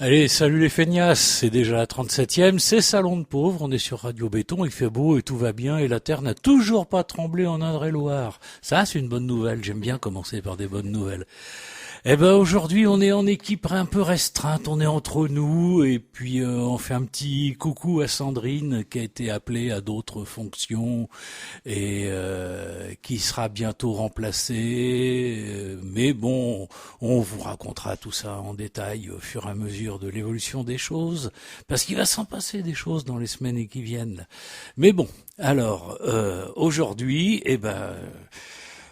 Allez, salut les feignasses, c'est déjà la 37e, c'est Salon de Pauvres, on est sur Radio Béton, il fait beau et tout va bien et la terre n'a toujours pas tremblé en Indre-et-Loire. Ça, c'est une bonne nouvelle, j'aime bien commencer par des bonnes nouvelles. Eh ben aujourd'hui on est en équipe un peu restreinte, on est entre nous et puis on fait un petit coucou à Sandrine qui a été appelée à d'autres fonctions et qui sera bientôt remplacée. Mais bon, on vous racontera tout ça en détail au fur et à mesure de l'évolution des choses, parce qu'il va s'en passer des choses dans les semaines qui viennent. Mais bon, alors aujourd'hui,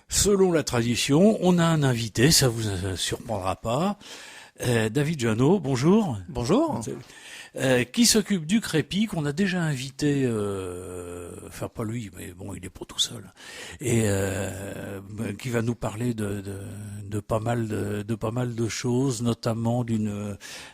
selon la tradition, on a un invité, ça vous surprendra pas. David Jeannot, bonjour. Bonjour. Qui s'occupe du crépi, qu'on a déjà invité, enfin pas lui, mais bon, il est pas tout seul, et qui va nous parler de pas mal de choses, notamment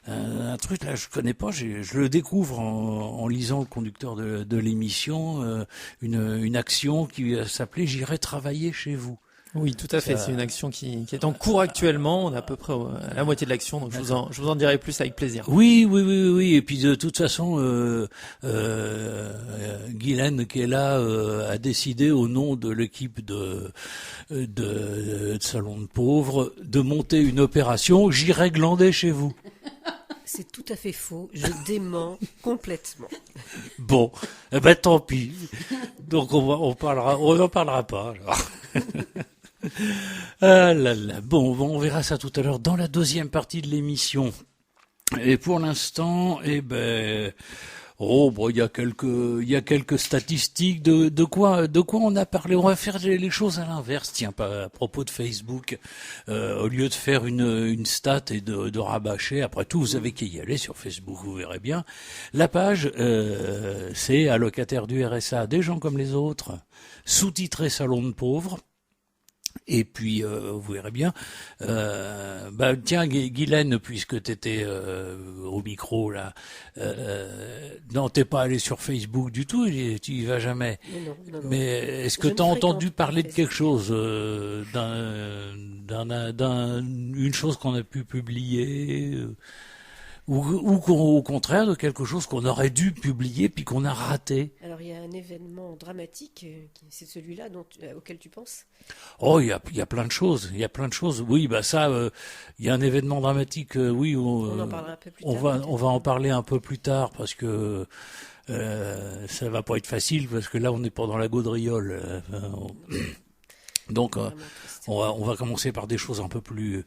un truc là, je connais pas, je le découvre en lisant le conducteur de l'émission, une action qui s'appelait J'irai travailler chez vous. Oui, tout à fait. C'est une action qui est en cours actuellement. On est à peu près à la moitié de l'action, donc je vous en dirai plus avec plaisir. Oui. Et puis de toute façon, Guylaine qui est là a décidé au nom de l'équipe de Salon de Pauvres de monter une opération. J'irai glander chez vous. C'est tout à fait faux. Je dément complètement. Bon, eh ben tant pis. Donc on n'en parlera pas. Alors. Ah là là. Bon, on verra ça tout à l'heure dans la deuxième partie de l'émission. Et pour l'instant, il y a quelques statistiques de quoi on a parlé. On va faire les choses à l'inverse. Tiens, pas à propos de Facebook, au lieu de faire une stat et de rabâcher. Après tout, vous avez qu'à y aller sur Facebook, vous verrez bien. La page, c'est allocataires du RSA, des gens comme les autres, sous-titré Salon de Pauvres. Et puis vous verrez bien. Tiens, Guylaine, puisque t'étais au micro là, non, t'es pas allé sur Facebook du tout. Tu y vas jamais. Non. Mais est-ce que t'as entendu parler de quelque chose, une chose qu'on a pu publier, ou au contraire de quelque chose qu'on aurait dû publier puis qu'on a raté? Alors il y a un événement dramatique, c'est celui-là auquel tu penses? Oh, il y a plein de choses. Oui, ça, il y a un événement dramatique. Oui, On en parlera un peu plus tard. On va en parler un peu plus tard parce que ça va pas être facile parce que là, on n'est pas dans la gaudriole. Donc, on va commencer par des choses un peu plus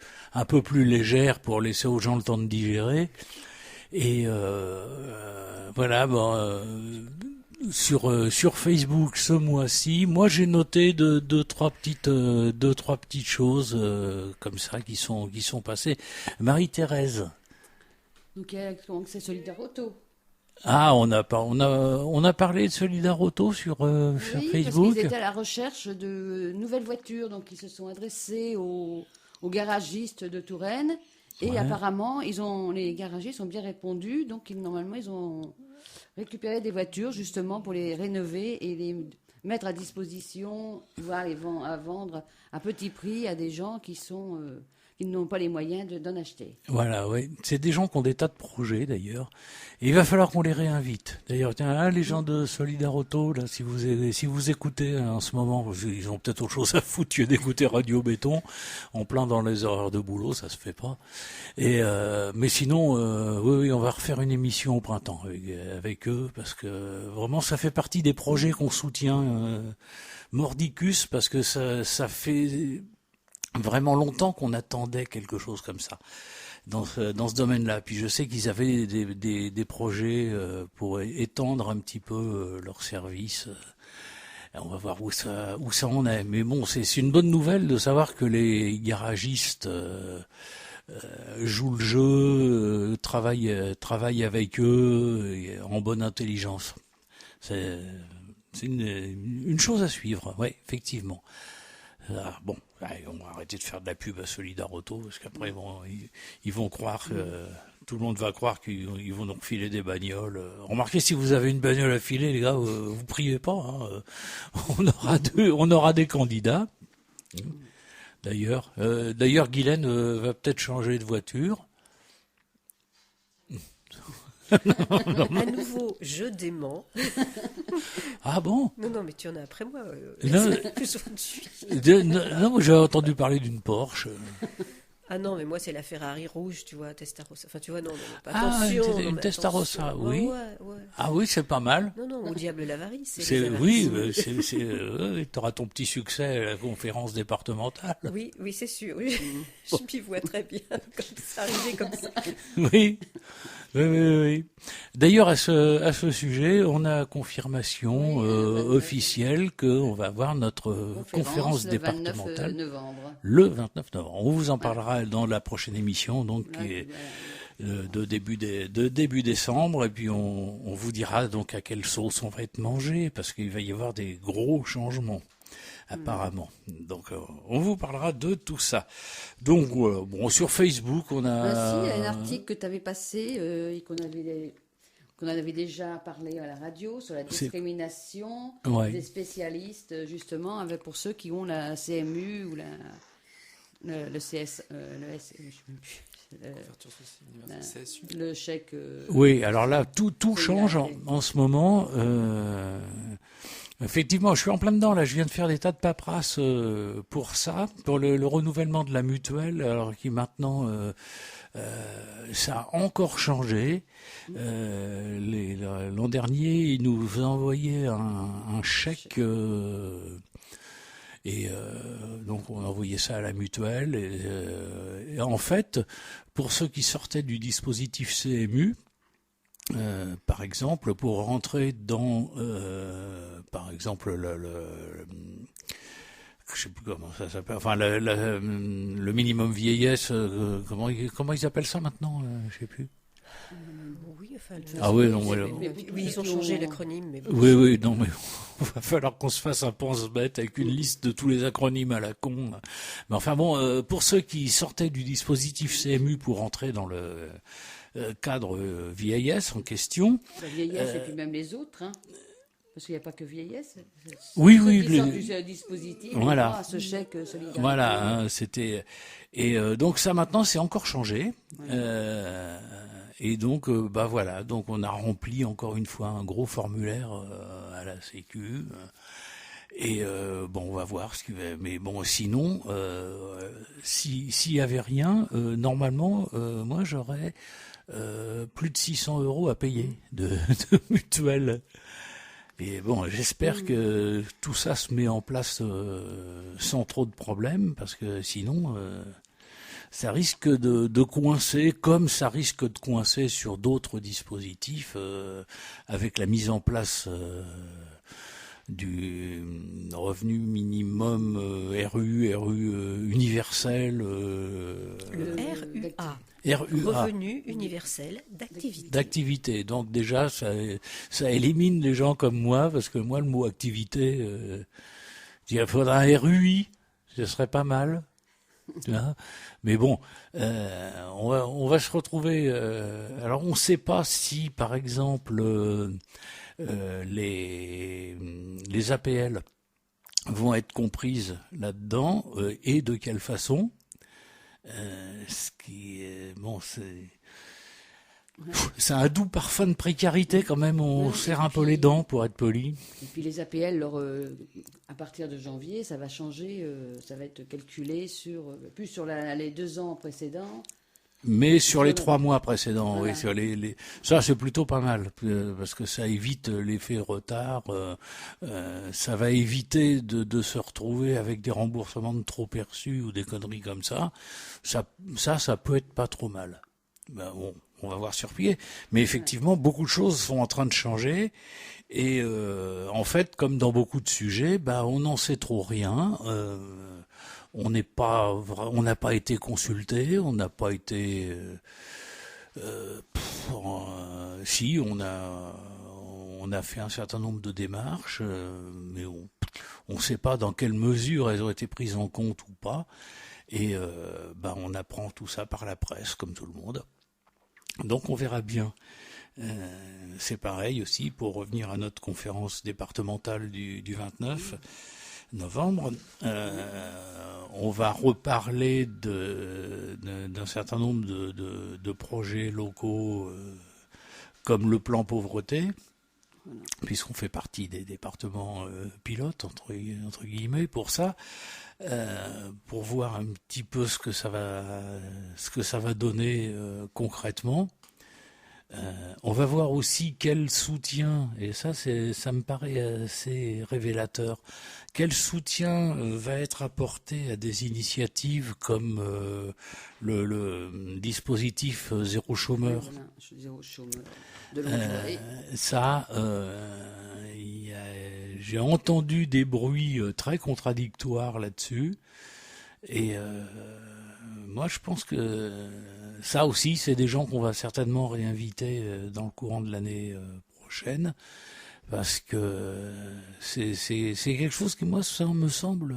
légères pour laisser aux gens le temps de digérer. Et voilà. Sur Facebook ce mois-ci, moi j'ai noté deux trois petites choses comme ça qui sont passées. Marie-Thérèse. Donc c'est Solidaire Auto. Ah, on a parlé de Solidaire Auto sur Facebook. Parce qu'ils étaient à la recherche de nouvelles voitures, donc ils se sont adressés aux garagistes de Touraine et apparemment les garagistes ont bien répondu, donc normalement ils ont récupéré des voitures justement pour les rénover et les mettre à disposition, voire à vendre à petit prix à des gens qui n'ont pas les moyens d'en acheter. Voilà, oui. C'est des gens qui ont des tas de projets, d'ailleurs. Et il va falloir qu'on les réinvite. D'ailleurs, tiens, les gens de Solidaire Auto, là, si vous écoutez en ce moment, ils ont peut-être autre chose à foutre que d'écouter Radio Béton, en plein dans les horaires de boulot, ça se fait pas. Et, mais sinon, oui, on va refaire une émission au printemps avec eux, parce que vraiment, ça fait partie des projets qu'on soutient, mordicus, parce que ça fait vraiment longtemps qu'on attendait quelque chose comme ça dans ce domaine-là. Puis je sais qu'ils avaient des projets pour étendre un petit peu leurs services. On va voir où ça en est. Mais bon, c'est une bonne nouvelle de savoir que les garagistes jouent le jeu, travaillent avec eux en bonne intelligence. C'est une chose à suivre, ouais, effectivement. Bon, allez, on va arrêter de faire de la pub à Solidaire Auto, parce qu'après ils vont croire tout le monde va croire qu'ils vont nous filer des bagnoles. Remarquez, si vous avez une bagnole à filer, les gars, vous priez pas, hein, on aura des candidats. D'ailleurs, Guylaine va peut-être changer de voiture. À nouveau, je dément. Ah bon? Non, mais tu en as après moi. Non, Plus au-dessus. non, moi, j'ai entendu parler d'une Porsche. Ah non, mais moi, c'est la Ferrari rouge, tu vois, Testarossa. Enfin, tu vois, non, Ah, attention. une non, mais Testarossa, attention. oui. Ouais. Ah oui, c'est pas mal. Non, au diable l'avarice. C'est, les oui, avarices. t'auras ton petit succès à la conférence départementale. Oui, c'est sûr. Oui. Je m'y vois très bien, comme ça, arriver comme ça. Oui. Oui. D'ailleurs, à ce sujet, on a confirmation Oui, le 29. officielle qu'on va avoir notre conférence le 29 départementale novembre. le 29 novembre. On vous en parlera dans la prochaine émission, donc qui est de début décembre, et puis on vous dira donc à quelle sauce on va être mangé, parce qu'il va y avoir des gros changements. Apparemment. Donc, on vous parlera de tout ça. Donc, bon, sur Facebook, on a... Ainsi, il y a un article que tu avais passé et qu'on en avait déjà parlé à la radio sur la discrimination Ouais. des spécialistes, justement, pour ceux qui ont la CMU ou le CS, le S, je sais même plus, Couverture sociale universelle, CSU. le chèque. Oui, alors là, tout change solidarité. en ce moment. Effectivement, je suis en plein dedans, là. Je viens de faire des tas de paperasses pour ça, pour le renouvellement de la mutuelle, alors qui maintenant... ça a encore changé. L'an dernier, ils nous envoyaient un chèque donc on envoyait ça à la mutuelle. Et en fait, pour ceux qui sortaient du dispositif CMU, par exemple, pour rentrer dans, par exemple, je sais plus comment ça s'appelle, enfin le minimum vieillesse, comment ils appellent ça maintenant, je sais plus. Oui, enfin. Ah oui, non, voilà. Oui, ils ont changé l'acronyme, mais bon. Oui, non, mais il va falloir qu'on se fasse un pense-bête avec une liste de tous les acronymes à la con. Mais enfin bon, pour ceux qui sortaient du dispositif CMU pour entrer dans le cadre vieillesse en question. La vieillesse et puis même les autres, hein. Parce qu'il n'y a pas que vieillesse. Oui, Ceux oui, qui sortent du dispositif, voilà. ils ont droit à ce chèque solidarité. Voilà, hein, c'était et donc ça maintenant c'est encore changé. Et donc bah voilà, donc on a rempli encore une fois un gros formulaire à la Sécu. Et bon, on va voir ce qui va. Mais bon, sinon, s'il y avait rien, normalement, moi j'aurais plus de 600 € à payer de mutuelle. Et bon, j'espère que tout ça se met en place sans trop de problèmes, parce que sinon, ça risque de coincer, comme ça risque de coincer sur d'autres dispositifs, avec la mise en place du revenu minimum RU universel. Le RUA. RUA. Revenu universel d'activité. D'activité. Donc déjà, ça élimine les gens comme moi, parce que moi, le mot activité, il faudrait un RUI, ce serait pas mal. Mais bon, on va se retrouver. Alors, on ne sait pas si, par exemple, les APL vont être comprises là-dedans et de quelle façon. Ce qui est bon, c'est un doux parfum de précarité quand même. On serre un peu les dents pour être poli. Et puis les APL, à partir de janvier, ça va changer, ça va être calculé plus sur les 2 ans précédents. Mais sur les 3 mois précédents, Voilà. oui, sur ça c'est plutôt pas mal, parce que ça évite l'effet retard, ça va éviter de se retrouver avec des remboursements de trop perçus ou des conneries comme ça. Ça peut être pas trop mal. Ben bon, on va voir sur pied. Mais effectivement, beaucoup de choses sont en train de changer. Et en fait, comme dans beaucoup de sujets, on n'en sait trop rien. On n'a pas été consulté, on n'a pas été. Si, on a fait un certain nombre de démarches, mais on ne sait pas dans quelle mesure elles ont été prises en compte ou pas. Et on apprend tout ça par la presse, comme tout le monde. Donc on verra bien. C'est pareil aussi, pour revenir à notre conférence départementale du 29. novembre, on va reparler d'un certain nombre de projets locaux comme le plan pauvreté, puisqu'on fait partie des départements pilotes, entre guillemets, pour ça, pour voir un petit peu ce que ça va donner concrètement. On va voir aussi quel soutien, et ça me paraît assez révélateur, quel soutien va être apporté à des initiatives comme le dispositif Zéro Chômeur. Voilà, zéro chômeur de longue durée. Ça, j'ai entendu des bruits très contradictoires là-dessus, et moi je pense que ça aussi, c'est des gens qu'on va certainement réinviter dans le courant de l'année prochaine, parce que c'est quelque chose qui, moi, ça me semble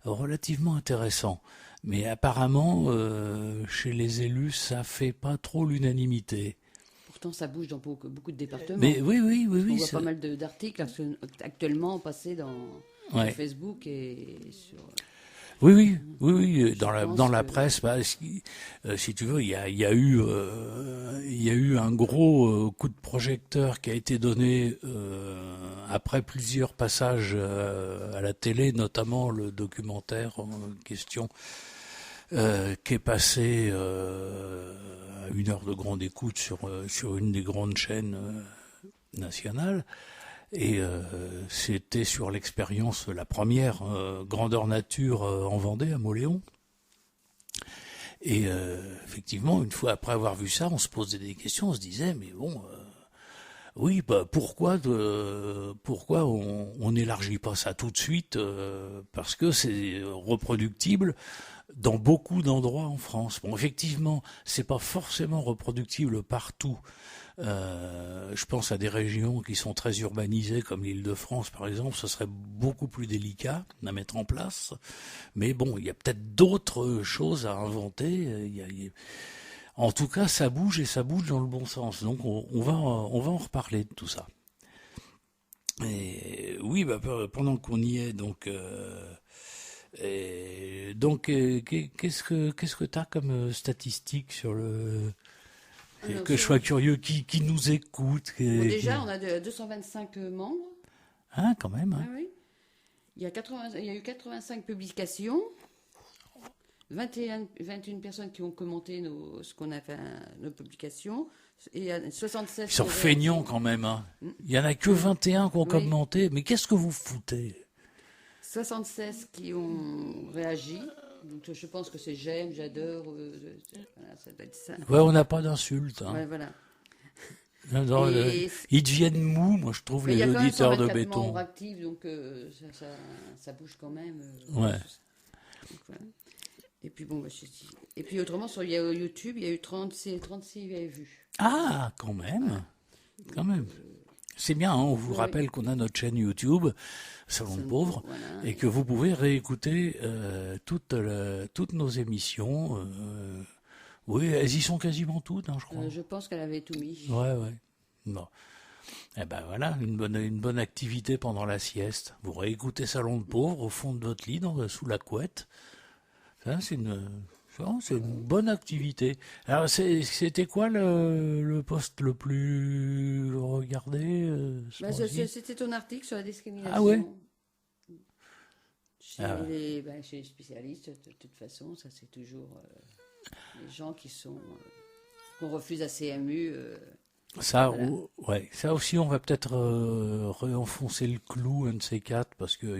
relativement intéressant. Mais apparemment, chez les élus, ça fait pas trop l'unanimité. Pourtant, ça bouge dans beaucoup de départements. Mais oui. On voit pas mal d'articles actuellement passés dans Ouais. Facebook et sur... Oui, dans pense la que- presse, si tu veux, il y a eu un gros coup de projecteur qui a été donné après plusieurs passages à la télé, notamment le documentaire en question qui est passé à 1 heure de grande écoute sur une des grandes chaînes nationales. Et c'était sur l'expérience, la première grandeur nature en Vendée, à Mauléon. Et effectivement, une fois après avoir vu ça, on se posait des questions, on se disait, mais bon, oui, pourquoi on n'élargit pas ça tout de suite parce que c'est reproductible dans beaucoup d'endroits en France. Bon, effectivement, c'est pas forcément reproductible partout. Je pense à des régions qui sont très urbanisées, comme l'Île-de-France par exemple, ce serait beaucoup plus délicat à mettre en place. Mais bon, il y a peut-être d'autres choses à inventer. En tout cas, ça bouge et ça bouge dans le bon sens. Donc on va en reparler de tout ça. Et oui, pendant qu'on y est, donc qu'est-ce que t'as comme statistique sur le Alors, que je sois curieux, qui nous écoute. Bon, déjà, on a 225 membres. Hein, quand même. Hein. Ah oui. Il y a eu 85 publications, 21 personnes qui ont commenté ce qu'on a fait, nos publications, et 76... Ils sont feignants quand même. Hein. Il y en a que 21 qui ont commenté. Mais qu'est-ce que vous foutez? 76 qui ont réagi. Donc je pense que c'est j'aime, j'adore. Voilà, ça doit être ça. Ouais, on n'a pas d'insultes. Hein. Ouais, voilà. Ils deviennent mous, moi je trouve, Mais il y les a quand même auditeurs de 124 béton. membres actifs, donc ça bouge quand même. Ouais. Donc, voilà. Et puis bon, et puis autrement sur YouTube, il y a eu 36 vues. Ah, quand même. Quand même. C'est bien, hein, on vous rappelle qu'on a notre chaîne YouTube, Salon de Pauvres, voilà. et que vous pouvez réécouter toutes nos émissions. Oui, elles y sont quasiment toutes, hein, je crois. Je pense qu'elle avait tout mis. Ouais. Bon. Eh ben voilà, une bonne activité pendant la sieste. Vous réécoutez Salon de Pauvres au fond de votre lit, sous la couette. Ça, c'est une bonne activité. Alors, c'était quoi le post le plus regardé ce mois-ci? C'était ton article sur la discrimination. Ah ouais. Chez les spécialistes, de toute façon, ça c'est toujours les gens qu'on refuse à CMU. Ça, voilà. ouais, ça aussi, on va peut-être réenfoncer le clou, un de ces quatre, parce que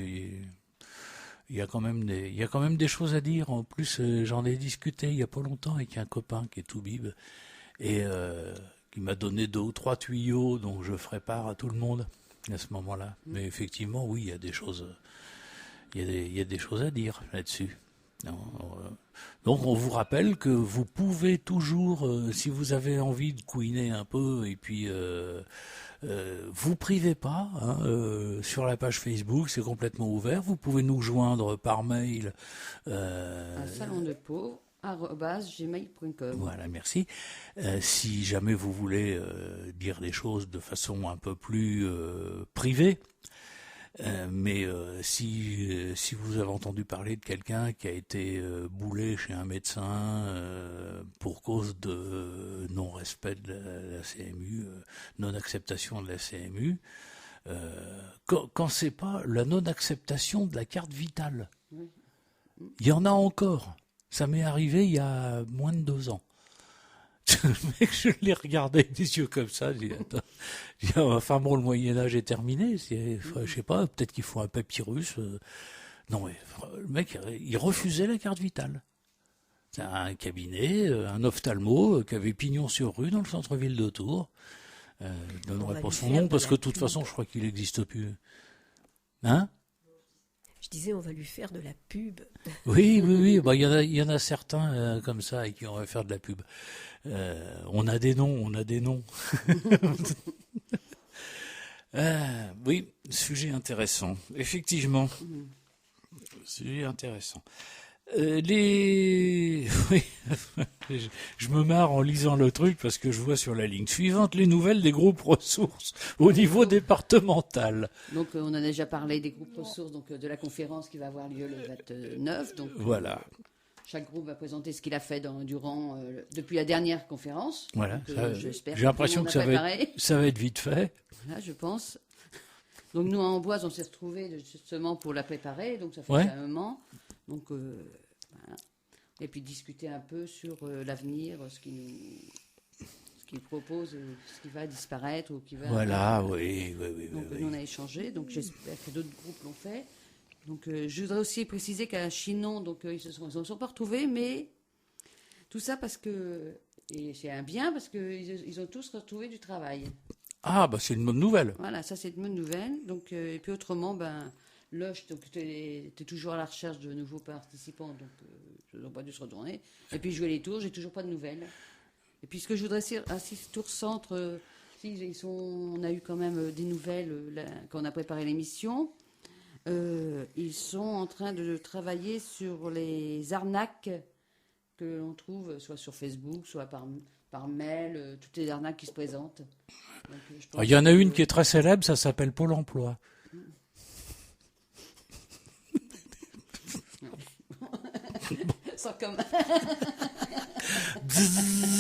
il y a quand même des choses à dire. En plus, j'en ai discuté il y a pas longtemps avec un copain qui est tout bib et qui m'a donné 2 ou 3 tuyaux dont je ferai part à tout le monde à ce moment-là. Mais effectivement, oui, il y a des choses, il y a des choses à dire là-dessus. Donc on vous rappelle que vous pouvez toujours, si vous avez envie de couiner un peu, et puis vous privez pas, hein, sur la page Facebook, c'est complètement ouvert. Vous pouvez nous joindre par mail. À salondepauvre@gmail.com. Voilà, merci. Si jamais vous voulez dire des choses de façon un peu plus privée, Si vous avez entendu parler de quelqu'un qui a été boulé chez un médecin pour cause de non-respect de la CMU, non-acceptation de la CMU, quand c'est pas la non-acceptation de la carte vitale, il y en a encore. Ça m'est arrivé il y a moins de 2 ans. Le mec, je l'ai regardé avec des yeux comme ça. J'ai dit, attends. J'ai dit, enfin bon, le Moyen-Âge est terminé. Je sais pas, peut-être qu'il faut un papyrus. Non, mais le mec, il refusait la carte vitale. C'est un cabinet, un ophtalmo qui avait pignon sur rue dans le centre-ville de Tours. Je donnerai pas son nom parce que de toute façon, je crois qu'il n'existe plus. Hein? Je disais, on va lui faire de la pub. Oui. Bah, il y en a certains comme ça et qui on va faire de la pub. On a des noms. Oui, sujet intéressant. Effectivement, sujet intéressant. Oui, je me marre en lisant le truc parce que je vois sur la ligne suivante les nouvelles des groupes ressources au niveau départemental. Donc on a déjà parlé des groupes ressources, donc de la conférence qui va avoir lieu le 29. Donc voilà. Chaque groupe va présenter ce qu'il a fait depuis la dernière conférence. Voilà. Donc, j'espère j'ai l'impression que ça va être vite fait. Voilà, je pense. Donc nous, à Amboise, on s'est retrouvés justement pour la préparer. Donc ça fait un moment. Donc voilà. Et puis discuter un peu sur l'avenir, ce qu'il propose, ce qui va disparaître ou qui va... Voilà, oui. Donc nous, on a échangé. Donc j'espère que d'autres groupes l'ont fait. Donc je voudrais aussi préciser qu'à Chinon, donc ils ne sont pas retrouvés, mais tout ça parce que... Et c'est un bien parce qu'ils ont tous retrouvé du travail. Ah, bah c'est une bonne nouvelle. Voilà, ça c'est une bonne nouvelle. Donc, et puis autrement, Loche, donc tu es toujours à la recherche de nouveaux participants, donc je n'ai pas dû se retourner. Et puis jouer les tours, j'ai toujours pas de nouvelles. Et puis ce que je voudrais dire, Tours Centre, on a eu quand même des nouvelles quand on a préparé l'émission. Ils sont en train de travailler sur les arnaques que l'on trouve soit sur Facebook, soit par mail, toutes les arnaques qui se présentent. Donc, il y en a une qui est très célèbre, ça s'appelle Pôle emploi. Sans comme...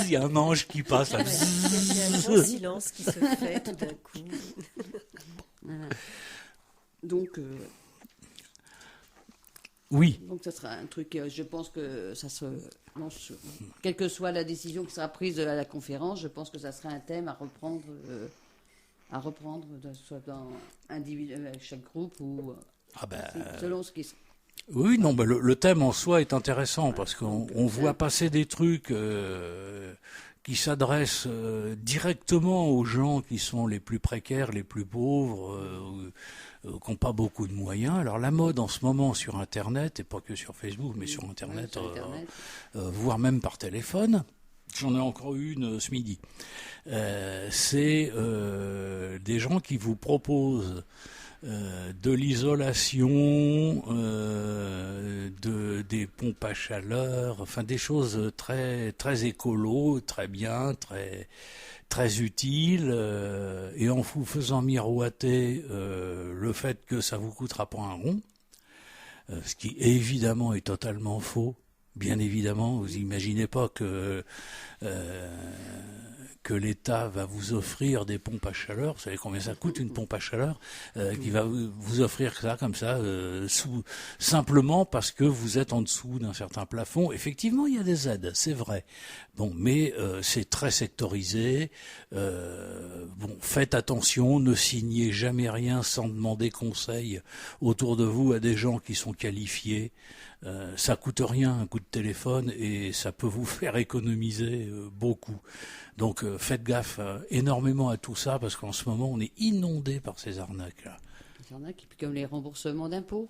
Il y a un ange qui passe. Là. Il y a un grand silence qui se fait tout d'un coup. Voilà. Donc, oui. Donc, ça sera un truc, je pense que ça se lance, quelle que soit la décision qui sera prise à la conférence, je pense que ça sera un thème à reprendre soit dans chaque groupe ou selon ce qui se... Oui, non, le thème en soi est intéressant parce qu'on voit passer des trucs qui s'adressent directement aux gens qui sont les plus précaires, les plus pauvres, qui n'ont pas beaucoup de moyens. Alors la mode en ce moment sur Internet, et pas que sur Facebook, mais sur Internet, voire même par téléphone, j'en ai encore eu une ce midi, c'est des gens qui vous proposent de l'isolation, des pompes à chaleur, enfin des choses très très écolo, très bien, très utiles, et en vous faisant miroiter le fait que ça vous coûtera pas un rond, ce qui évidemment est totalement faux. Bien évidemment, vous imaginez pas que l'État va vous offrir des pompes à chaleur. Vous savez combien ça coûte une pompe à chaleur qui va vous offrir ça comme ça, simplement parce que vous êtes en dessous d'un certain plafond. Effectivement, il y a des aides, c'est vrai. Bon, mais c'est très sectorisé. Faites attention, ne signez jamais rien sans demander conseil autour de vous à des gens qui sont qualifiés. Ça coûte rien un coup de téléphone et ça peut vous faire économiser beaucoup. Donc faites gaffe énormément à tout ça parce qu'en ce moment on est inondé par ces arnaques-là. Les arnaques, et puis comme les remboursements d'impôts.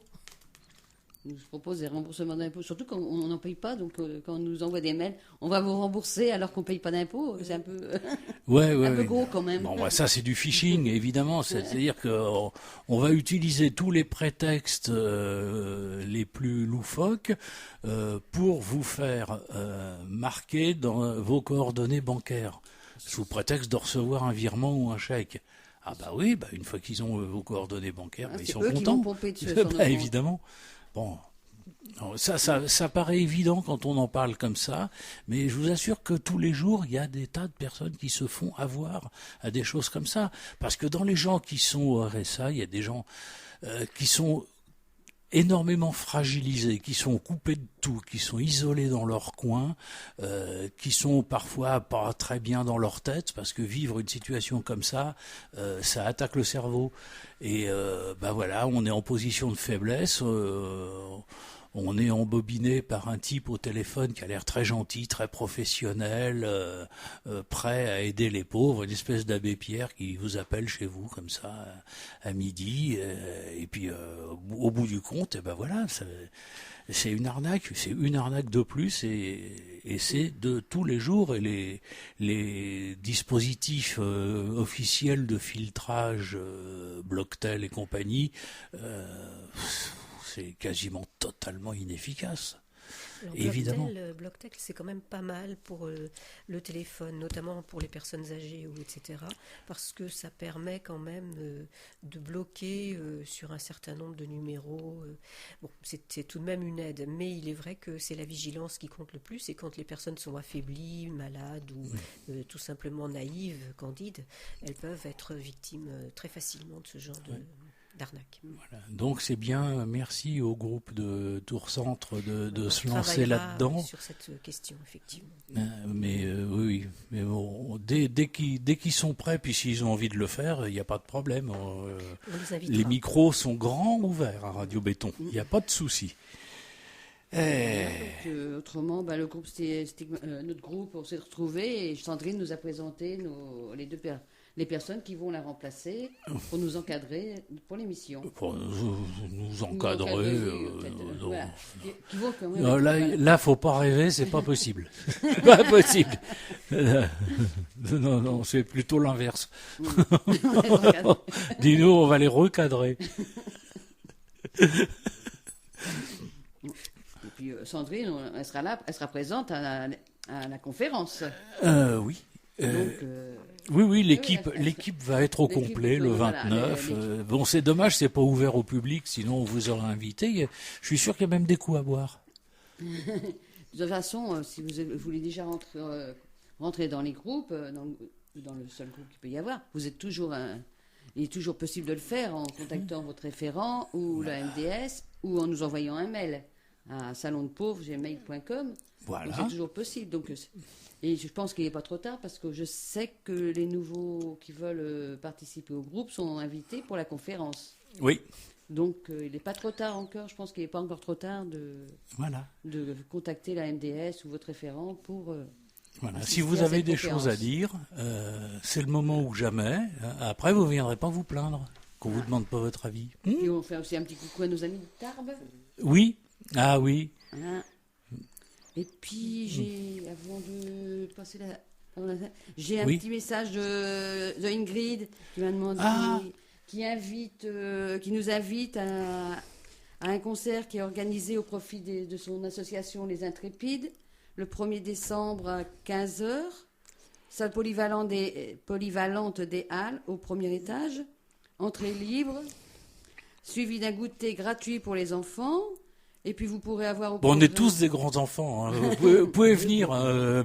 On nous propose des remboursements d'impôts, surtout quand on n'en paye pas. Donc quand on nous envoie des mails, on va vous rembourser alors qu'on ne paye pas d'impôts. C'est un peu, un peu gros quand même. Bon, ça c'est du phishing, évidemment. C'est-à-dire qu'on va utiliser tous les prétextes les plus loufoques pour vous faire marquer dans vos coordonnées bancaires, sous prétexte de recevoir un virement ou un chèque. Ah bah oui, bah une fois qu'ils ont vos coordonnées bancaires, bah, ils c'est sont eux qui contents. vont pomper dessus, Bah, évidemment. Bon, non, ça paraît évident quand on en parle comme ça, mais je vous assure que tous les jours, il y a des tas de personnes qui se font avoir à des choses comme ça. Parce que dans les gens qui sont au RSA, il y a des gens qui sont énormément fragilisés, qui sont coupés de tout, qui sont isolés dans leur coin, qui sont parfois pas très bien dans leur tête, parce que vivre une situation comme ça attaque le cerveau. Et bah voilà, on est en position de faiblesse. On est embobiné par un type au téléphone qui a l'air très gentil, très professionnel, prêt à aider les pauvres, une espèce d'abbé Pierre qui vous appelle chez vous comme ça à midi, et puis au bout du compte, et ben voilà, c'est une arnaque de plus, et c'est de tous les jours, et les dispositifs officiels de filtrage, Blocktel et compagnie, c'est quasiment totalement inefficace. Alors, Évidemment. Blocktel, c'est quand même pas mal pour le téléphone, notamment pour les personnes âgées, etc. Parce que ça permet quand même de bloquer sur un certain nombre de numéros. Bon, c'est tout de même une aide, mais il est vrai que c'est la vigilance qui compte le plus. Et quand les personnes sont affaiblies, malades ou tout simplement naïves, candides, elles peuvent être victimes très facilement de ce genre d'arnaque. Voilà. Donc c'est bien, merci au groupe de Tour Centre de se lancer travaillera là-dedans. sur cette question, effectivement. Mais oui, mais bon, dès qu'ils sont prêts, puis s'ils ont envie de le faire, il n'y a pas de problème. On les invitera. Les micros sont grands ouverts à Radio Béton, il n'y a pas de souci. Autrement, le groupe, notre groupe, on s'est retrouvés et Sandrine nous a présenté les personnes qui vont la remplacer pour nous encadrer pour l'émission. Pour nous encadrer. Voilà. Qui vont quand même Là, faut pas rêver, c'est pas possible. Pas possible. Non, c'est plutôt l'inverse. Dis-nous, on va les recadrer. Et puis Sandrine, elle sera là, elle sera présente à la conférence. Oui. Donc, oui, l'équipe va être au complet le 29. Bon, c'est dommage, c'est pas ouvert au public, sinon on vous aurait invité. Je suis sûr qu'il y a même des coups à boire. De toute façon, si vous voulez déjà rentrer dans les groupes, dans le seul groupe qu'il peut y avoir, il est toujours possible de le faire en contactant votre référent ou la MDS ou en nous envoyant un mail à salondepauvre@gmail.com. Voilà. Donc, c'est toujours possible. Donc, et je pense qu'il n'est pas trop tard parce que je sais que les nouveaux qui veulent participer au groupe sont invités pour la conférence. Oui. Donc il n'est pas trop tard encore. Je pense qu'il n'est pas encore trop tard de contacter la MDS ou votre référent pour... Voilà. Si vous avez des choses à dire, c'est le moment ou jamais. Après, vous ne viendrez pas vous plaindre qu'on ne vous demande pas votre avis. Et on fait aussi un petit coucou à nos amis de Tarbes. Oui. Ah oui. Voilà. Et puis, avant de passer j'ai un petit message de Ingrid qui m'a demandé, qui nous invite à un concert qui est organisé au profit de son association Les Intrépides, le 1er décembre à 15h, salle polyvalente des Halles au premier étage, entrée libre, suivi d'un goûter gratuit pour les enfants. Et puis vous pourrez avoir... on est tous des grands enfants. Hein. Vous pouvez venir,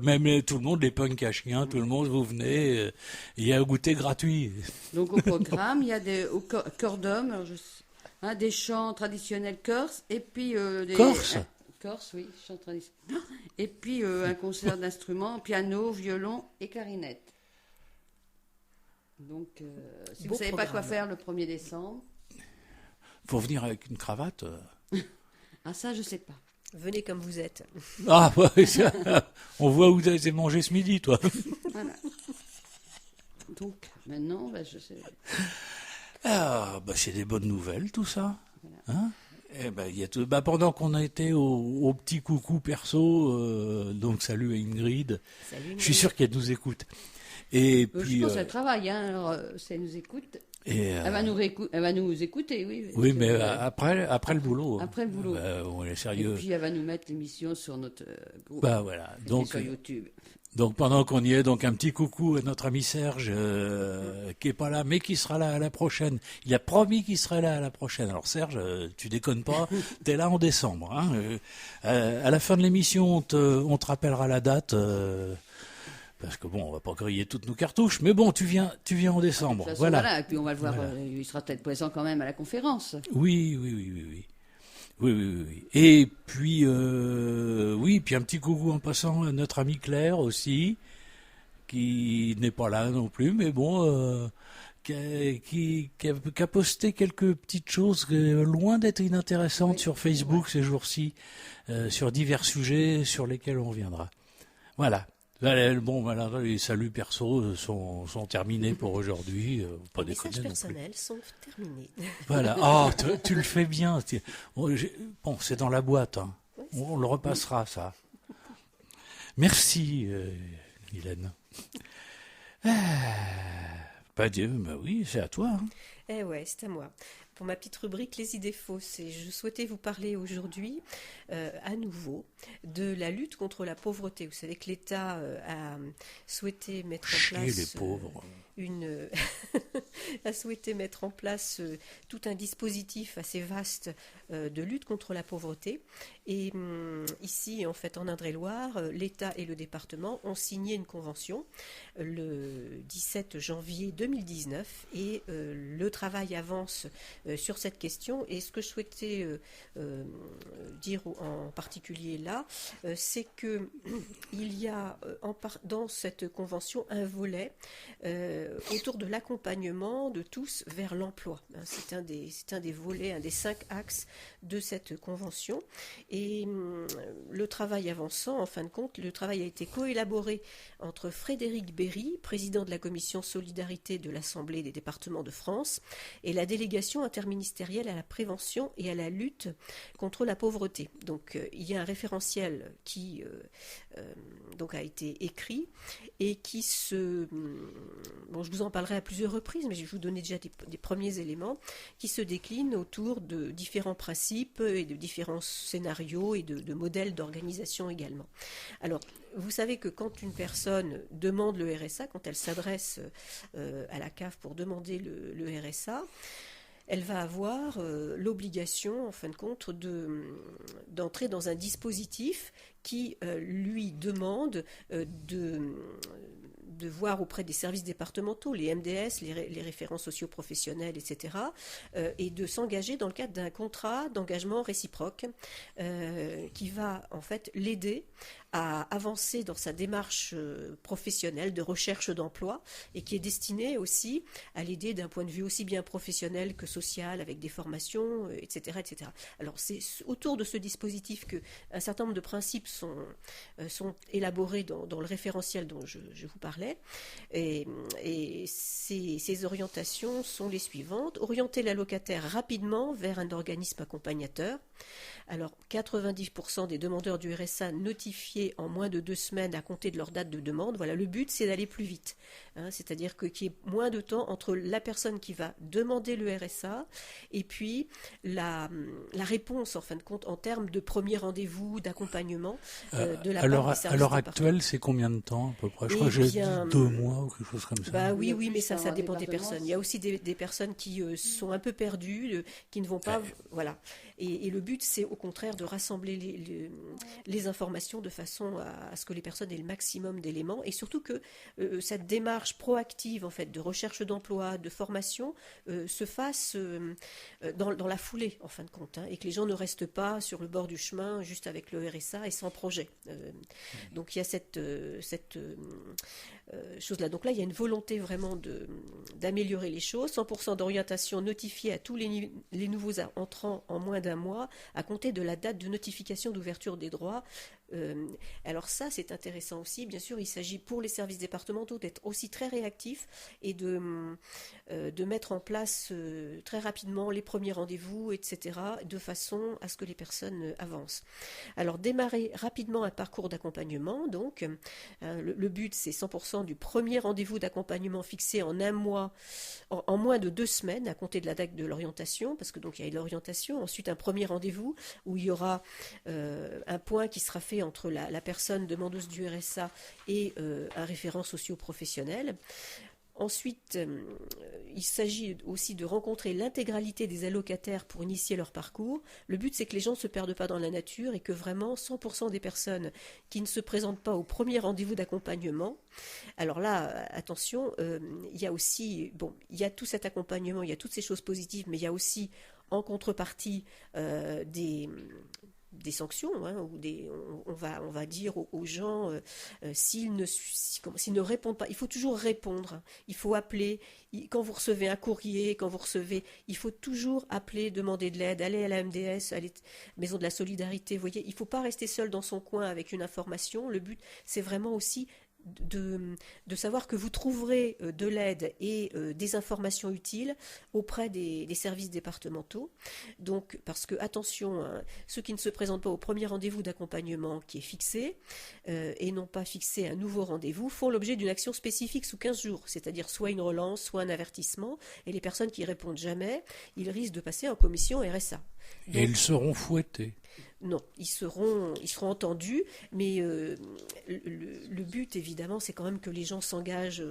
même tout le monde, les punks à chiens, tout le monde, vous venez. Il y a un goûter gratuit. Donc au programme, il y a au chœur d'hommes, des chants traditionnels corses, et puis... Corse Corse, oui, chants traditionnels. Et puis un concert d'instruments, piano, violon et clarinette. Donc, si vous ne savez pas quoi faire le 1er décembre... Faut venir avec une cravate. Ah, ça, je sais pas. Venez comme vous êtes. Ah, ouais, on voit où tu as mangé ce midi, toi. Voilà. Donc, maintenant, je sais. Ah, c'est des bonnes nouvelles, tout ça. Voilà. Hein y a tout... pendant qu'on a été au petit coucou perso, donc salut à Ingrid. Salut Ingrid. Je suis sûr qu'elle nous écoute. Et puis, je pense qu'elle travaille, alors si elle nous écoute... Elle va nous écouter, oui. Oui, mais après le boulot. Après le boulot. On est sérieux. Et puis elle va nous mettre l'émission sur notre groupe. Voilà. Donc, sur YouTube. Donc pendant qu'on y est, donc un petit coucou à notre ami Serge qui est pas là, mais qui sera là à la prochaine. Il a promis qu'il serait là à la prochaine. Alors Serge, tu déconnes pas, t'es là en décembre. Hein. À la fin de l'émission, on te rappellera la date. Parce que bon, on va pas griller toutes nos cartouches, mais bon, tu viens en De décembre. toute façon, Voilà. et puis on va le voir, Voilà. il sera peut-être présent quand même à la conférence. Oui. Oui. Et puis, puis un petit coucou en passant à notre ami Claire aussi, qui n'est pas là non plus, mais bon, qui a posté quelques petites choses loin d'être inintéressantes sur Facebook ces jours-ci, sur divers sujets sur lesquels on reviendra. Voilà. Bon, voilà, les saluts perso sont terminés pour aujourd'hui. Pas Les messages déconner non plus. personnels sont terminés. Voilà. Oh, tu le fais bien. Bon, c'est dans la boîte. Hein. Oui, On le repassera, ça. Merci, Hélène. Bah oui, c'est à toi. Hein. Eh ouais, c'est à moi. Pour ma petite rubrique Les idées fausses, et je souhaitais vous parler aujourd'hui à nouveau de la lutte contre la pauvreté. Vous savez que l'État a souhaité mettre en Chier place les pauvres. a souhaité mettre en place tout un dispositif assez vaste de lutte contre la pauvreté. Et ici, en fait, en Indre-et-Loire, l'État et le département ont signé une convention le 17 janvier 2019 et le travail avance sur cette question. Et ce que je souhaitais dire en particulier là, c'est que il y a dans cette convention un volet autour de l'accompagnement de tous vers l'emploi. C'est un des volets, un des 5 axes de cette convention. Et le travail avançant, en fin de compte, le travail a été coélaboré entre Frédéric Berry, président de la commission Solidarité de l'Assemblée des départements de France, et la délégation interministérielle à la prévention et à la lutte contre la pauvreté. Donc il y a un référentiel qui donc a été écrit et qui je vous en parlerai à plusieurs reprises, mais je vais vous donner déjà des premiers éléments qui se déclinent autour de différents principes et de différents scénarios et de modèles d'organisation également. Alors, vous savez que quand une personne demande le RSA, quand elle s'adresse à la CAF pour demander le RSA, elle va avoir l'obligation, en fin de compte, d'entrer dans un dispositif qui lui demande de voir auprès des services départementaux, les MDS, les référents socio-professionnels, etc., et de s'engager dans le cadre d'un contrat d'engagement réciproque qui va en fait l'aider à avancer dans sa démarche professionnelle de recherche d'emploi et qui est destiné aussi à l'aider d'un point de vue aussi bien professionnel que social, avec des formations, etc., etc. Alors c'est autour de ce dispositif qu'un certain nombre de principes sont élaborés dans le référentiel dont je vous parlais. Et ces orientations sont les suivantes. Orienter l'allocataire rapidement vers un organisme accompagnateur. Alors, 90% des demandeurs du RSA notifiés en moins de 2 semaines à compter de leur date de demande. Voilà, le but, c'est d'aller plus vite. C'est-à-dire qu'il y ait moins de temps entre la personne qui va demander le RSA et puis la réponse, en fin de compte, en termes de premier rendez-vous, d'accompagnement de la part des services à l'heure actuelle, c'est combien de temps à peu près? Je crois que j'ai dit 2 mois ou quelque chose comme ça. Bah oui, Oui, mais ça dans dépend des départements, personnes. Il y a aussi des personnes qui sont un peu perdues, qui ne vont pas... Voilà. Et le but, c'est au contraire de rassembler les informations de façon à ce que les personnes aient le maximum d'éléments et surtout que cette démarche proactive en fait de recherche d'emploi, de formation se fasse dans la foulée en fin de compte et que les gens ne restent pas sur le bord du chemin juste avec le RSA et sans projet. Donc il y a cette chose-là. Donc là, il y a une volonté vraiment d'améliorer les choses. 100% d'orientation notifiée à tous les nouveaux entrants en moins d'un mois à compter de la date de notification d'ouverture des droits. Alors ça, c'est intéressant aussi. Bien sûr, il s'agit pour les services départementaux d'être aussi très réactifs et de mettre en place très rapidement les premiers rendez-vous, etc., de façon à ce que les personnes avancent. Alors, démarrer rapidement un parcours d'accompagnement. Donc, le but, c'est 100% du premier rendez-vous d'accompagnement fixé en un mois, en moins de 2 semaines, à compter de la date de l'orientation, parce que donc il y a l'orientation. Ensuite, un premier rendez-vous où il y aura un point qui sera fait rencontrée entre la personne demandeuse du RSA et un référent socio-professionnel. Ensuite, il s'agit aussi de rencontrer l'intégralité des allocataires pour initier leur parcours. Le but, c'est que les gens ne se perdent pas dans la nature et que vraiment 100% des personnes qui ne se présentent pas au premier rendez-vous d'accompagnement. Alors là, attention, il y a aussi, il y a tout cet accompagnement, il y a toutes ces choses positives, mais il y a aussi en contrepartie des sanctions, hein, ou on va dire aux gens s'ils ne répondent pas, il faut toujours répondre, il faut appeler, quand vous recevez un courrier, il faut toujours appeler, demander de l'aide, aller à la MDS, à la Maison de la Solidarité, vous voyez, il ne faut pas rester seul dans son coin avec une information, le but c'est vraiment aussi de savoir que vous trouverez de l'aide et des informations utiles auprès des services départementaux. Donc, parce que, attention, hein, ceux qui ne se présentent pas au premier rendez-vous d'accompagnement qui est fixé et n'ont pas fixé un nouveau rendez-vous font l'objet d'une action spécifique sous 15 jours, c'est-à-dire soit une relance, soit un avertissement. Et les personnes qui répondent jamais, ils risquent de passer en commission RSA. Donc, et ils seront fouettés. Non, ils seront entendus, mais le but, évidemment, c'est quand même que les gens s'engagent.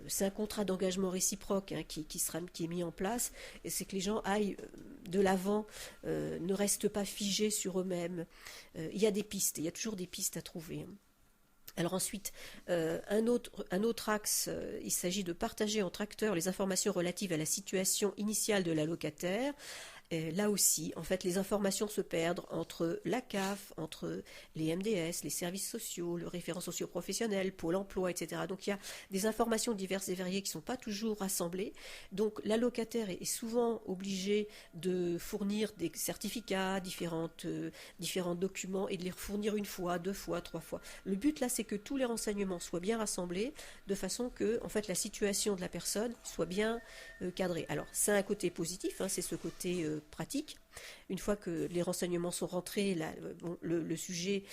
C'est un contrat d'engagement réciproque hein, qui est mis en place, et c'est que les gens aillent de l'avant, ne restent pas figés sur eux-mêmes. Il y a des pistes, il y a toujours des pistes à trouver. Alors ensuite, un autre axe, il s'agit de partager entre acteurs les informations relatives à la situation initiale de l'allocataire. Là aussi, en fait, les informations se perdent entre la CAF, entre les MDS, les services sociaux, le référent socio-professionnel, Pôle emploi, etc. Donc il y a des informations diverses et variées qui ne sont pas toujours rassemblées. Donc l'allocataire est souvent obligé de fournir des certificats, différents documents et de les fournir une fois, 2 fois, 3 fois. Le but là, c'est que tous les renseignements soient bien rassemblés de façon que, en fait, la situation de la personne soit bien cadrée. Alors, c'est un côté positif, hein, c'est ce côté pratique. Une fois que les renseignements sont rentrés, le sujet,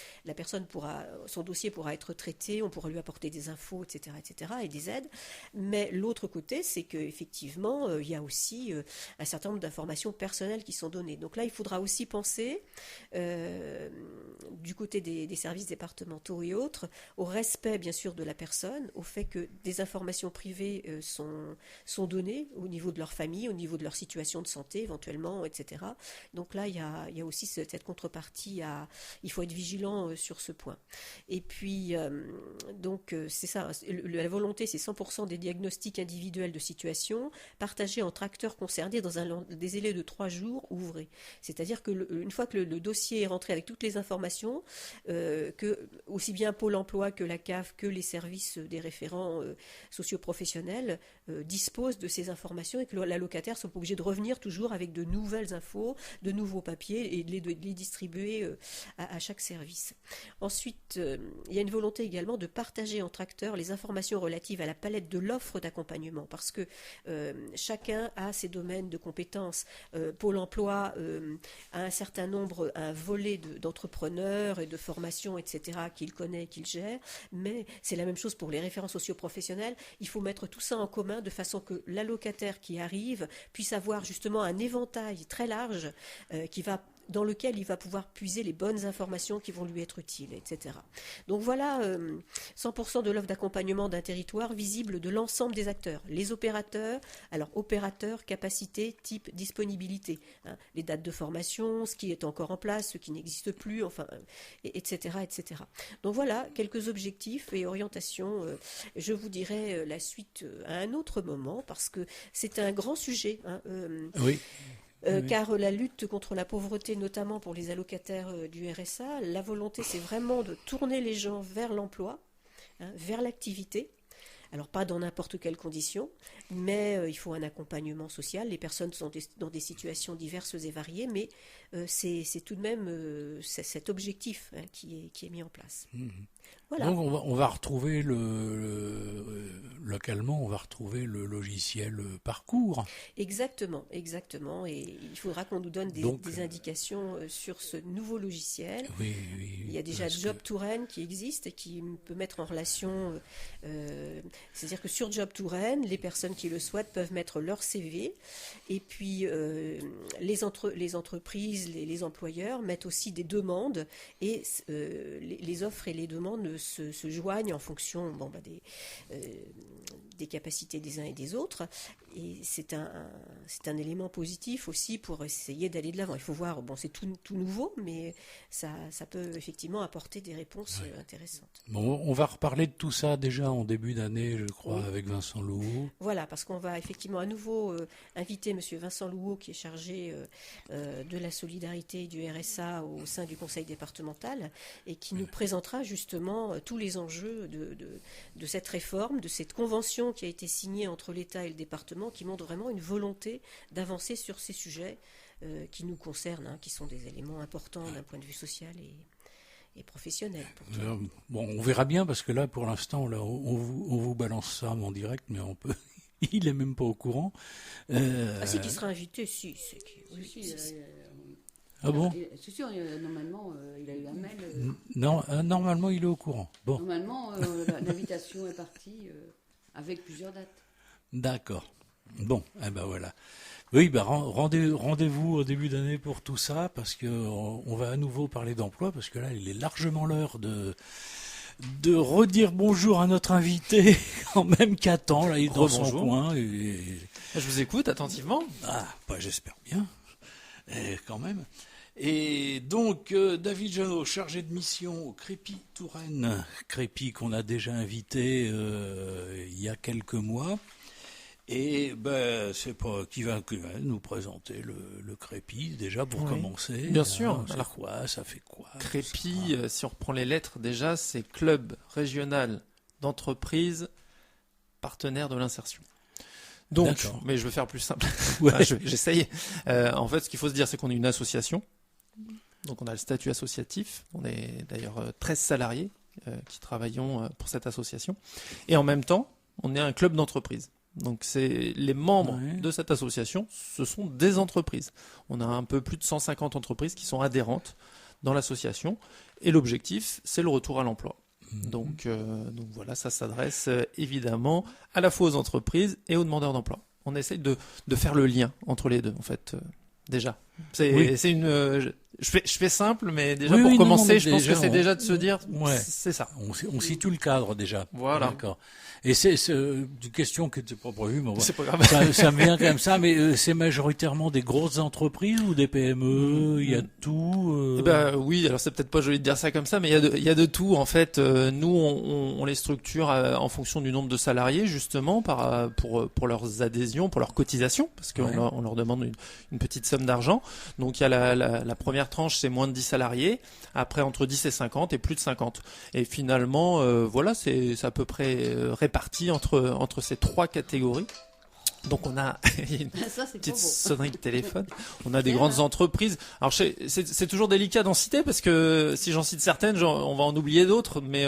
son dossier pourra être traité, on pourra lui apporter des infos, etc., et des aides. Mais l'autre côté, c'est qu'effectivement, il y a aussi un certain nombre d'informations personnelles qui sont données. Donc là, il faudra aussi penser, du côté des services départementaux et autres, au respect, bien sûr, de la personne, au fait que des informations privées sont données au niveau de leur famille, au niveau de leur situation de santé, éventuellement, etc. Donc là, il y a aussi cette contrepartie, il faut être vigilant sur ce point. Et puis, c'est ça, la volonté, c'est 100% des diagnostics individuels de situation partagés entre acteurs concernés dans des délais de 3 jours ouvrés. C'est-à-dire qu'une fois que le dossier est rentré avec toutes les informations, que aussi bien Pôle emploi que la CAF, que les services des référents socioprofessionnels disposent de ces informations et que l'allocataire soit pas obligé de revenir toujours avec de nouvelles infos, de nouveaux papiers et de les distribuer à chaque service. Ensuite, il y a une volonté également de partager entre acteurs les informations relatives à la palette de l'offre d'accompagnement parce que chacun a ses domaines de compétences. Pôle emploi a un certain nombre, un volet d'entrepreneurs et de formations, etc., qu'il connaît, qu'il gère, mais c'est la même chose pour les référents socio-professionnels. Il faut mettre tout ça en commun de façon que l'allocataire qui arrive puisse avoir justement un éventail très large dans lequel il va pouvoir puiser les bonnes informations qui vont lui être utiles, etc. Donc voilà 100% de l'offre d'accompagnement d'un territoire visible de l'ensemble des acteurs. Les opérateurs, alors opérateurs, capacité, type, disponibilité, hein, les dates de formation, ce qui est encore en place, ce qui n'existe plus, enfin, etc., etc. Donc voilà quelques objectifs et orientations. Je vous dirai la suite à un autre moment parce que c'est un grand sujet. Hein, oui. Car la lutte contre la pauvreté, notamment pour les allocataires du RSA, la volonté, c'est vraiment de tourner les gens vers l'emploi, hein, vers l'activité. Alors pas dans n'importe quelles conditions, mais il faut un accompagnement social. Les personnes sont dans des situations diverses et variées, mais c'est tout de même cet objectif hein, qui est mis en place. Voilà. Donc on va retrouver localement, on va retrouver le logiciel Parcours. Exactement, exactement. Et il faudra qu'on nous donne des indications sur ce nouveau logiciel. Oui, Il y a déjà Job Touraine qui existe et qui peut mettre en relation. C'est-à-dire que sur Job Touraine, les personnes qui le souhaitent peuvent mettre leur CV. Et puis les entreprises, les employeurs mettent aussi des demandes. Et les offres et les demandes se joignent en fonction des capacités des uns et des autres. Et c'est un élément positif aussi pour essayer d'aller de l'avant. Il faut voir, c'est tout nouveau, mais ça peut effectivement apporter des réponses intéressantes. Bon, on va reparler de tout ça déjà en début d'année, je crois, Oui. avec Vincent Louot. Voilà, parce qu'on va effectivement à nouveau inviter M. Vincent Louot, qui est chargé de la solidarité et du RSA au sein du conseil départemental, et qui nous présentera justement tous les enjeux de cette réforme, de cette convention qui a été signée entre l'État et le département, qui montre vraiment une volonté d'avancer sur ces sujets qui nous concernent, qui sont des éléments importants d'un point de vue social et professionnel. Bon, on verra bien, parce que là, pour l'instant, là, on vous balance ça en direct, mais on peut... Il est même pas au courant. C'est qu'il sera invité, si. Ah bon? C'est sûr, normalement, il a eu un mail. Non, normalement, il est au courant. Bon. Normalement, l'invitation est partie avec plusieurs dates. D'accord. Bon, voilà. Oui, rendez-vous au début d'année pour tout ça, parce que on va à nouveau parler d'emploi, parce que là, il est largement l'heure de redire bonjour à notre invité, quand même qu'attend, là, il est dans son coin. Je vous écoute attentivement. J'espère bien, quand même. Et donc, David Jeannot, chargé de mission au Crépi Touraine, Crépi qu'on a déjà invité il y a quelques mois. Et c'est pas qui va nous présenter le Crépi déjà pour commencer. Bien sûr. Alors quoi, ça fait quoi? Crépi, si on reprend les lettres déjà, c'est Club Régional d'Entreprise Partenaire de l'Insertion. Donc, mais je veux faire plus simple. Ouais. J'essaye. En fait, ce qu'il faut se dire, c'est qu'on est une association. Donc on a le statut associatif. On est d'ailleurs 13 salariés qui travaillons pour cette association. Et en même temps, on est un club d'entreprise. Donc c'est les membres de cette association, ce sont des entreprises. On a un peu plus de 150 entreprises qui sont adhérentes dans l'association. Et l'objectif, c'est le retour à l'emploi. Donc voilà, ça s'adresse évidemment à la fois aux entreprises et aux demandeurs d'emploi. On essaye de faire le lien entre les deux, en fait, déjà. C'est une... Je fais simple, mais déjà pour commencer, je pense que c'est déjà de se dire, c'est ça. On situe le cadre déjà. Voilà. D'accord. Et c'est une question qui n'était pas prévue, mais c'est pas grave. Ça me vient comme ça, mais c'est majoritairement des grosses entreprises ou des PME, il y a de tout. Oui, alors c'est peut-être pas joli de dire ça comme ça, mais il y a de tout en fait. Nous, on les structure en fonction du nombre de salariés, justement, pour leurs adhésions, pour leurs cotisations, parce qu'on leur demande une petite somme d'argent. Donc il y a la première tranche, c'est moins de 10 salariés, après entre 10 et 50 et plus de 50. Et finalement, c'est à peu près réparti entre ces trois catégories. Donc on a une petite sonnerie de téléphone. On a des grandes entreprises. Alors c'est toujours délicat d'en citer parce que si j'en cite certaines, on va en oublier d'autres. Mais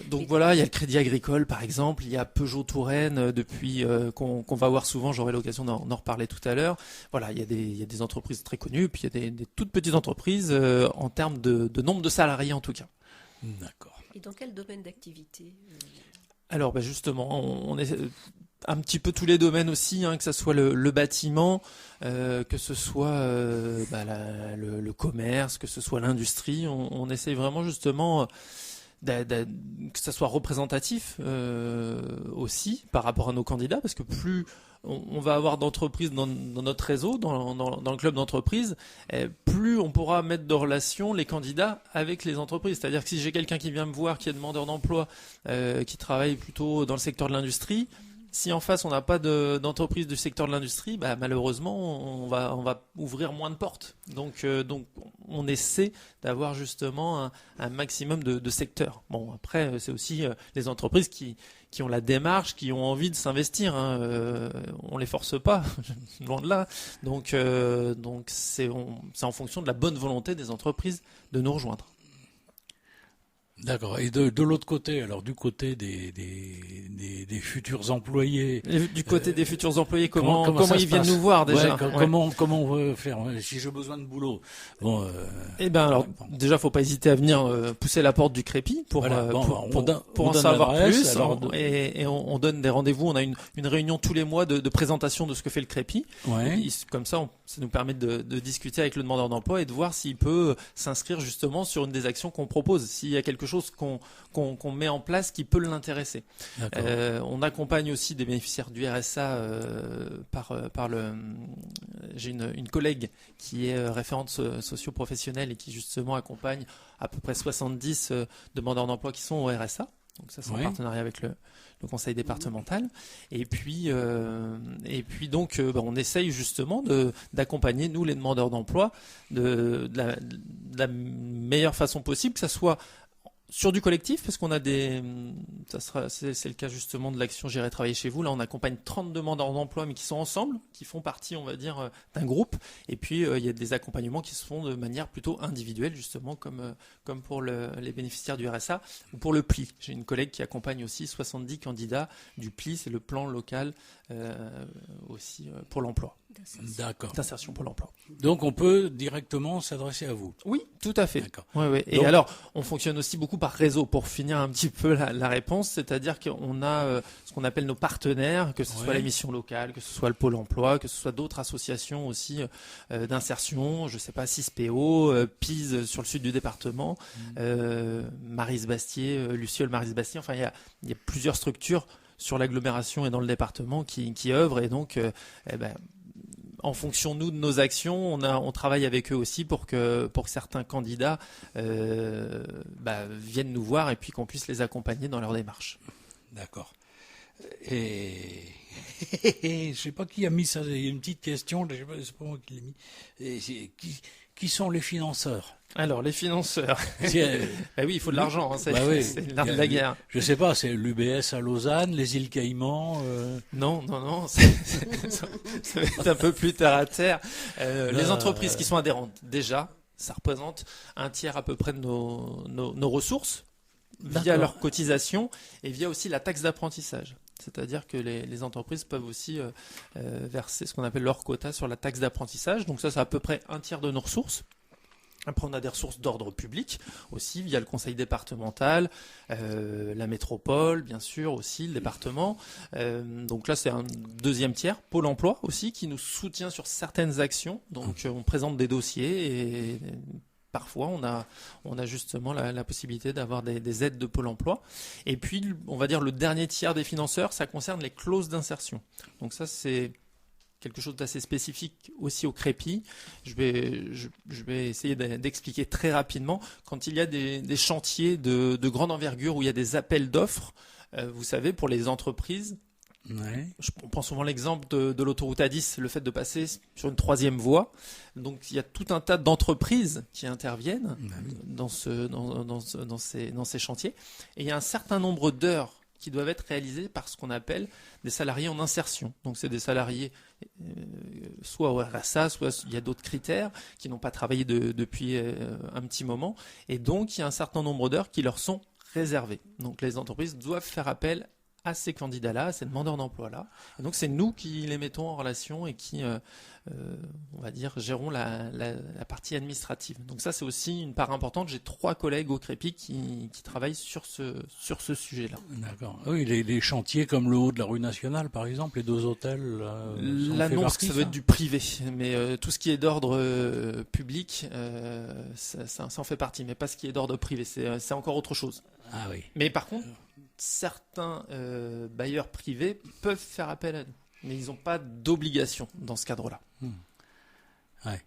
donc voilà, il y a le Crédit Agricole par exemple, il y a Peugeot Touraine depuis qu'on va voir souvent. J'aurai l'occasion d'en reparler tout à l'heure. Voilà, il y a des entreprises très connues, puis il y a des toutes petites entreprises en termes de nombre de salariés en tout cas. D'accord. Et dans quel domaine d'activité Alors justement, on est un petit peu tous les domaines aussi, que ce soit le bâtiment, que ce soit le commerce, que ce soit l'industrie. On essaye vraiment justement que ça soit représentatif aussi par rapport à nos candidats, parce que plus on va avoir d'entreprises dans notre réseau, dans le club d'entreprise, plus on pourra mettre de relation les candidats avec les entreprises. C'est-à-dire que si j'ai quelqu'un qui vient me voir, qui est demandeur d'emploi, qui travaille plutôt dans le secteur de l'industrie, si en face on n'a pas d'entreprise du secteur de l'industrie, malheureusement on va ouvrir moins de portes. Donc on essaie d'avoir justement un maximum de secteurs. Bon, après c'est aussi les entreprises qui ont la démarche, qui ont envie de s'investir. On les force pas, loin de là. Donc c'est en fonction de la bonne volonté des entreprises de nous rejoindre. D'accord. Et de l'autre côté, alors du côté des futurs employés, Et du côté des futurs employés, comment ça se ils viennent passe nous voir déjà? Ouais, comment on veut faire si j'ai besoin de boulot? Bon, Eh ben alors déjà faut pas hésiter à venir pousser la porte du crépi pour Voilà, bon, pour on en donne savoir l'adresse, plus. alors Et on donne des rendez-vous. On a une réunion tous les mois de présentation de ce que fait le crépi. ouais. Comme ça, ça nous permet de discuter avec le demandeur d'emploi et de voir s'il peut s'inscrire justement sur une des actions qu'on propose, s'il y a quelque chose qu'on met en place qui peut l'intéresser. D'accord. On accompagne aussi des bénéficiaires du RSA j'ai une collègue qui est référente socio-professionnelle et qui justement accompagne à peu près 70 demandeurs d'emploi qui sont au RSA. Donc ça, c'est en Ouais. partenariat avec le conseil départemental. Et puis donc, on essaye justement d'accompagner nous les demandeurs d'emploi de la meilleure façon possible, que ça soit sur du collectif, parce qu'on a c'est le cas justement de l'action J'irai travailler chez vous. Là, on accompagne 30 demandeurs d'emploi, mais qui sont ensemble, qui font partie, on va dire, d'un groupe. Et puis, il y a des accompagnements qui se font de manière plutôt individuelle, justement, comme pour les bénéficiaires du RSA ou pour le PLI. J'ai une collègue qui accompagne aussi 70 candidats du PLI, c'est le plan local aussi pour l'emploi, D'accord. d'insertion pour l'emploi. Donc on peut directement s'adresser à vous. Oui, tout à fait. D'accord. Ouais, ouais. Et Donc- alors, on fonctionne aussi beaucoup par réseau pour finir un petit peu la réponse, c'est-à-dire qu'on a ce qu'on appelle nos partenaires, que ce soit Ouais. la mission locale, que ce soit le Pôle emploi, que ce soit d'autres associations aussi d'insertion, je sais pas, CISPO, PISE sur le sud du département, Maryse Bastier, Luciole Maryse Bastier, enfin il y a plusieurs structures sur l'agglomération et dans le département qui œuvrent, et donc en fonction nous de nos actions, on travaille avec eux aussi pour que certains candidats viennent nous voir et puis qu'on puisse les accompagner dans leur démarche. D'accord. Et je sais pas qui a mis ça. Il y a une petite question. Je sais pas, c'est pas moi qui l'ai mis. Et qui sont les financeurs? Alors les financeurs, Si, bah oui, il faut de l'argent, hein, c'est bah oui. c'est l'art de la guerre. Je sais pas. C'est l'UBS à Lausanne, les îles Caïmans. Non, ça va être un peu plus terre à terre. Les entreprises qui sont adhérentes, déjà, ça représente un tiers à peu près de nos ressources via D'accord. leur cotisation et via aussi la taxe d'apprentissage. C'est-à-dire que les entreprises peuvent aussi verser ce qu'on appelle leur quota sur la taxe d'apprentissage. Donc ça, c'est à peu près un tiers de nos ressources. Après, on a des ressources d'ordre public aussi via le conseil départemental, la métropole, bien sûr, aussi le département. Donc là, c'est un deuxième tiers. Pôle emploi aussi qui nous soutient sur certaines actions. Donc on présente des dossiers et parfois on a justement la possibilité d'avoir des aides de Pôle emploi. Et puis, on va dire le dernier tiers des financeurs, ça concerne les clauses d'insertion. Donc ça, c'est quelque chose d'assez spécifique aussi au crépi. Je vais essayer d'expliquer très rapidement. Quand il y a des chantiers de grande envergure où il y a des appels d'offres, vous savez, pour les entreprises, Ouais. on prend souvent l'exemple de l'autoroute A10, le fait de passer sur une troisième voie. Donc il y a tout un tas d'entreprises qui interviennent dans ces chantiers. Et il y a un certain nombre d'heures qui doivent être réalisées par ce qu'on appelle des salariés en insertion. Donc c'est des salariés soit au RSA, soit il y a d'autres critères qui n'ont pas travaillé depuis un petit moment. Et donc il y a un certain nombre d'heures qui leur sont réservées. Donc les entreprises doivent faire appel à ces candidats-là, à ces demandeurs d'emploi-là. Et donc c'est nous qui les mettons en relation et qui, on va dire, gérons la partie administrative. Donc ça, c'est aussi une part importante. J'ai 3 collègues au Crépi qui travaillent sur ce sujet-là. D'accord. Oui, les chantiers comme le haut de la rue nationale, par exemple, les 2 hôtels. Là, non, parce que ça doit être du privé. Mais tout ce qui est d'ordre public, ça en fait partie. Mais pas ce qui est d'ordre privé. C'est encore autre chose. Ah oui. Mais par contre, certains bailleurs privés peuvent faire appel à nous. Mais ils n'ont pas d'obligation dans ce cadre-là. Ouais.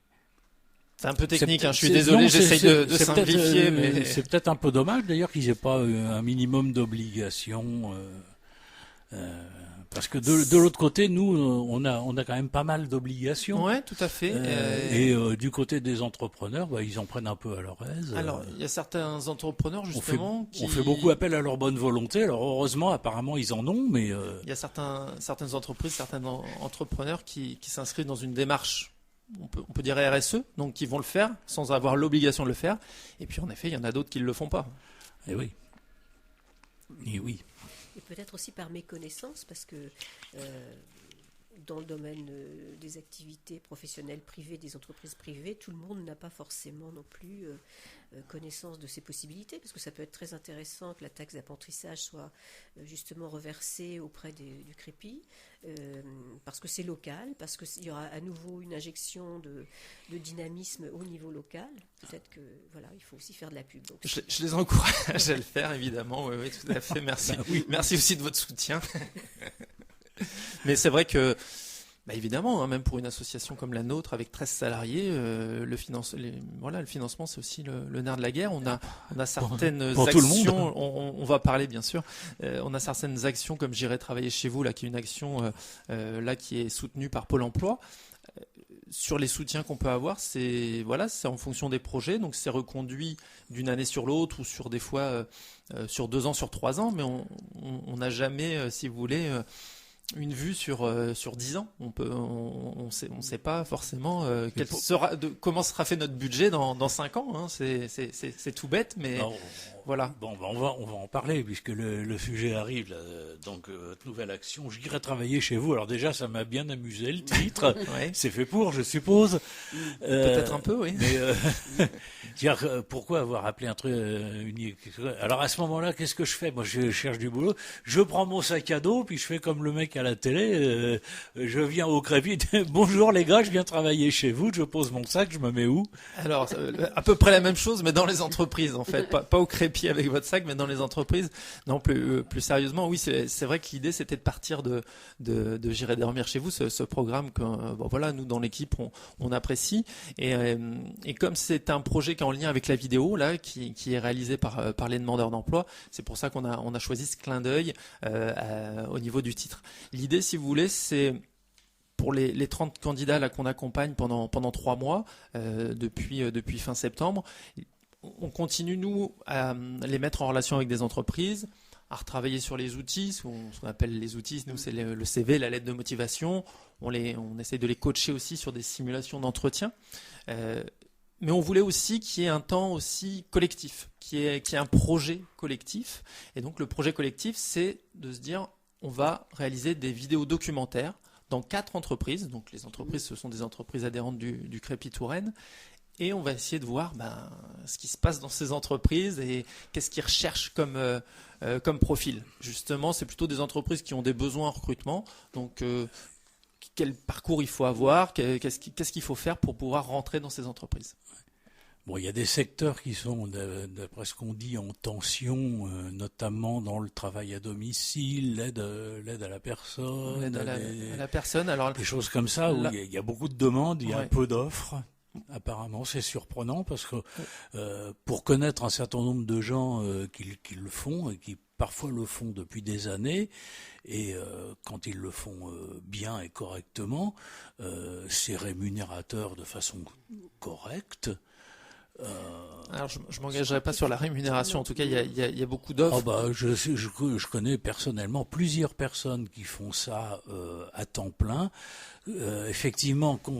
C'est un peu technique, C'est- je suis c'est- désolé, non, j'essaye c'est- de c'est simplifier. peut-être, Mais c'est peut-être un peu dommage d'ailleurs qu'ils aient pas un minimum d'obligation. Parce que de l'autre côté, nous, on a quand même pas mal d'obligations. ouais, tout à fait. Et du côté des entrepreneurs, ils en prennent un peu à leur aise. Alors, il y a certains entrepreneurs justement on fait beaucoup appel à leur bonne volonté. Alors heureusement, apparemment, ils en ont, mais Il y a certaines entreprises, certains entrepreneurs qui s'inscrivent dans une démarche, on peut dire RSE, donc qui vont le faire sans avoir l'obligation de le faire. Et puis en effet, il y en a d'autres qui ne le font pas. Et oui. Et oui. Et peut-être aussi par méconnaissance, parce que dans le domaine des activités professionnelles privées, des entreprises privées, tout le monde n'a pas forcément non plus connaissance de ces possibilités, parce que ça peut être très intéressant que la taxe d'apprentissage soit justement reversée auprès du Crépi, parce que c'est local, parce qu'il y aura à nouveau une injection de dynamisme au niveau local. Peut-être que voilà, il faut aussi faire de la pub. Donc, je les encourage à le faire, évidemment. Oui, tout à fait. Merci. Oui. Merci aussi de votre soutien. Mais c'est vrai que, évidemment, même pour une association comme la nôtre, avec 13 salariés, le financement, c'est aussi le nerf de la guerre. On a certaines pour actions, tout le monde. on va parler bien sûr, on a certaines actions comme J'irai travailler chez vous, là, qui est une action là, qui est soutenue par Pôle emploi. Sur les soutiens qu'on peut avoir, c'est en fonction des projets, donc c'est reconduit d'une année sur l'autre ou sur des fois sur 2 ans, sur 3 ans, mais on n'a jamais, si vous voulez, une vue sur 10 ans. On sait pas forcément comment sera fait notre budget dans 5 ans. Hein. C'est tout bête, mais Alors, voilà. Bon, on va en parler puisque le sujet arrive. Là. Donc, votre nouvelle action, j'irai travailler chez vous. Alors déjà, ça m'a bien amusé le titre. Ouais. C'est fait pour, je suppose. Peut-être un peu, oui. Mais pourquoi avoir appelé un truc unique? Alors à ce moment-là, qu'est-ce que je fais? Moi, je cherche du boulot. Je prends mon sac à dos, puis je fais comme le mec à la télé. Je viens au Crépi. Bonjour les gars, je viens travailler chez vous. Je pose mon sac, je me mets où? Alors, à peu près la même chose, mais dans les entreprises, en fait. Pas au Crépi avec votre sac, mais dans les entreprises. Non, plus sérieusement, oui, c'est vrai que l'idée, c'était de partir de J'irai dormir chez vous, ce programme que, nous, dans l'équipe, on apprécie. Et comme c'est un projet qui est en lien avec la vidéo, là, qui est réalisé par les demandeurs d'emploi, c'est pour ça qu'on a choisi ce clin d'œil au niveau du titre. L'idée, si vous voulez, c'est pour les 30 candidats là qu'on accompagne pendant 3 mois, depuis fin septembre. On continue, nous, à les mettre en relation avec des entreprises, à retravailler sur les outils, ce qu'on appelle les outils, nous, c'est le CV, la lettre de motivation. On essaie de les coacher aussi sur des simulations d'entretien. Mais on voulait aussi qu'il y ait un temps aussi collectif, qu'il y ait un projet collectif. Et donc, le projet collectif, c'est de se dire, on va réaliser des vidéos documentaires dans 4 entreprises. Donc, les entreprises, ce sont des entreprises adhérentes du Crépi Touraine. Et on va essayer de voir ce qui se passe dans ces entreprises et qu'est-ce qu'ils recherchent comme profil. Justement, c'est plutôt des entreprises qui ont des besoins en recrutement. Donc, quel parcours il faut avoir, qu'est-ce qu'il faut faire pour pouvoir rentrer dans ces entreprises. Bon, il y a des secteurs qui sont, d'après ce qu'on dit, en tension, notamment dans le travail à domicile, l'aide à la personne, L'aide à la personne. Alors, des choses comme ça, où il y a beaucoup de demandes, il y a Ouais. peu d'offres. Apparemment, c'est surprenant parce que pour connaître un certain nombre de gens qui le font et qui parfois le font depuis des années, et quand ils le font bien et correctement, c'est rémunérateur de façon correcte. Alors je m'engagerai pas sur la rémunération. En tout cas, il y a beaucoup d'offres. Je connais personnellement plusieurs personnes qui font ça à temps plein. Effectivement, qui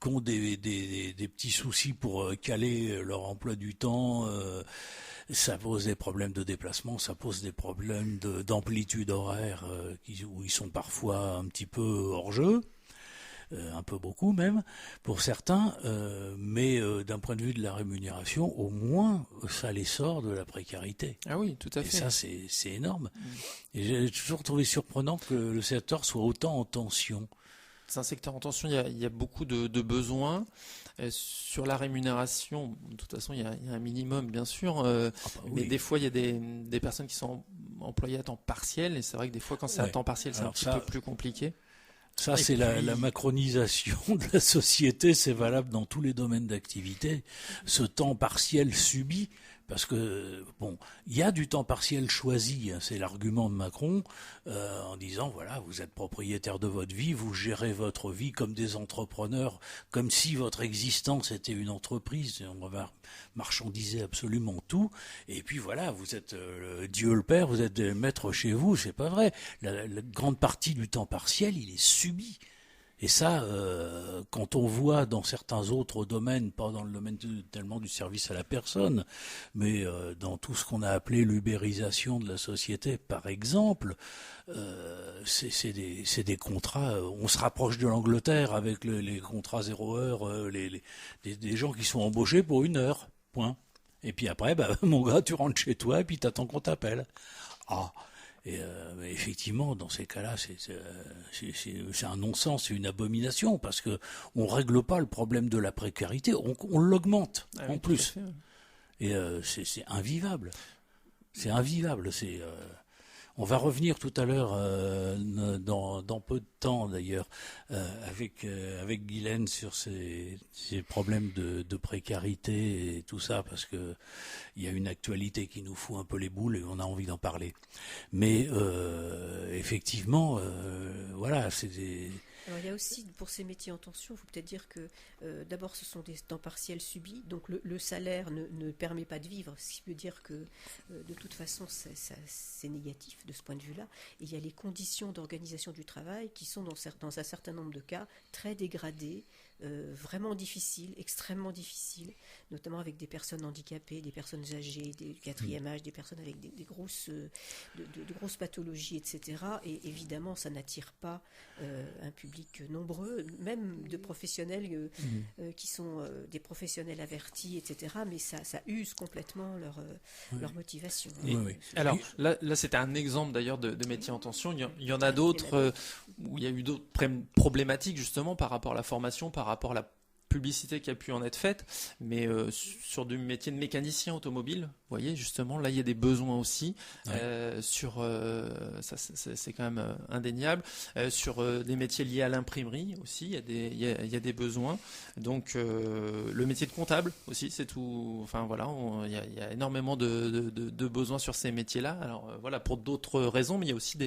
ont des petits soucis pour caler leur emploi du temps. Ça pose des problèmes de déplacement, ça pose des problèmes d'amplitude horaire où ils sont parfois un petit peu hors jeu. Un peu beaucoup même, pour certains, mais d'un point de vue de la rémunération, au moins, ça les sort de la précarité. Ah oui, tout à Et fait. ça, c'est énorme. Et j'ai toujours trouvé surprenant que le secteur soit autant en tension. C'est un secteur en tension, il y a beaucoup de besoins. Sur la rémunération, de toute façon, il y a un minimum, bien sûr. Mais oui. des fois, il y a des personnes qui sont employées à temps partiel. Et c'est vrai que des fois, quand c'est à Ouais. temps partiel, c'est un Alors petit ça, peu plus compliqué. Ça, Et c'est puis- la macronisation de la société, c'est valable dans tous les domaines d'activité. Ce temps partiel subi, parce que, bon, il y a du temps partiel choisi, hein, c'est l'argument de Macron, en disant, voilà, vous êtes propriétaire de votre vie, vous gérez votre vie comme des entrepreneurs, comme si votre existence était une entreprise, et on va marchandiser absolument tout, et puis voilà, vous êtes Dieu le Père, vous êtes maître chez vous, c'est pas vrai. La grande partie du temps partiel, il est subi. Et ça, quand on voit dans certains autres domaines, pas dans le domaine tellement du service à la personne, mais dans tout ce qu'on a appelé l'ubérisation de la société, par exemple, c'est des contrats. On se rapproche de l'Angleterre avec les contrats 0 heure, des gens qui sont embauchés pour 1 heure, point. Et puis après, mon gars, tu rentres chez toi et puis t'attends qu'on t'appelle. Ah. Et effectivement, dans ces cas-là, c'est un non-sens, c'est une abomination, parce que on règle pas le problème de la précarité, on l'augmente en plus. Et c'est invivable. C'est invivable. On va revenir tout à l'heure, dans peu de temps d'ailleurs, avec Guylaine sur ces problèmes de précarité et tout ça, parce que il y a une actualité qui nous fout un peu les boules et on a envie d'en parler. Mais effectivement, voilà, c'est des... Alors, il y a aussi, pour ces métiers en tension, il faut peut-être dire que d'abord ce sont des temps partiels subis, donc le salaire ne permet pas de vivre, ce qui veut dire que de toute façon c'est négatif de ce point de vue-là. Et il y a les conditions d'organisation du travail qui sont dans un certain nombre de cas très dégradées, vraiment difficiles, extrêmement difficiles, notamment avec des personnes handicapées, des personnes âgées, du quatrième âge, des personnes avec des grosses, de grosses pathologies, etc. Et évidemment, ça n'attire pas un public nombreux, même de professionnels qui sont des professionnels avertis, etc. Mais ça use complètement leur motivation. Oui. Alors là c'était un exemple d'ailleurs de métier en tension. Il y en a d'autres où il y a eu d'autres problématiques justement par rapport à la formation, par rapport à la publicité qui a pu en être faite, mais sur du métier de mécanicien automobile, vous voyez, justement, là, il y a des besoins aussi, ça c'est quand même indéniable, sur des métiers liés à l'imprimerie aussi, il y a des besoins, donc le métier de comptable aussi, c'est tout, enfin voilà, il y a énormément de besoins sur ces métiers-là, alors voilà, pour d'autres raisons, mais il y a aussi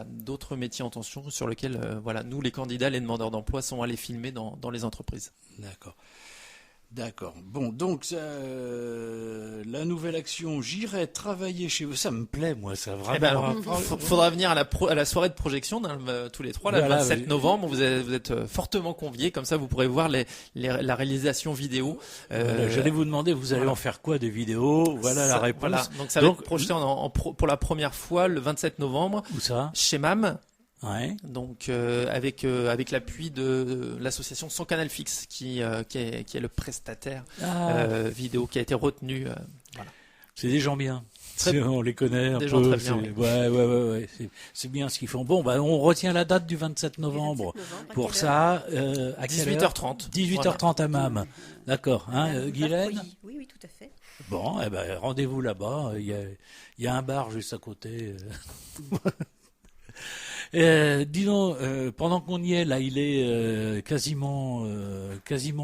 d'autres métiers en tension sur lesquels, nous, les candidats, les demandeurs d'emploi sont allés filmer dans les entreprises. D'accord. Bon, donc la nouvelle action, j'irai travailler chez vous. Ça me plaît, moi, ça vraiment. Faudra venir à la soirée de projection tous les trois, le 27 novembre. Vous êtes fortement conviés. Comme ça, vous pourrez voir la réalisation vidéo. J'allais vous demander, vous allez en faire quoi des vidéos? Voilà la réponse. Voilà. Donc ça va être projeté pour la première fois le 27 novembre. Où ça? Chez MAM. Ouais. Donc avec l'appui de l'association Son Canal Fixe qui est le prestataire vidéo qui a été retenu. Voilà. C'est des gens bien. On les connaît un peu. Gens très bien. Ouais. C'est bien ce qu'ils font. Bon, on retient la date du 27 novembre. Pour ça, à 18h30. 18h30 à MAM. D'accord. Guylaine? Oui, tout à fait. Bon, rendez-vous là-bas. Il y a un bar juste à côté. Dis donc, pendant qu'on y est, là, il est quasiment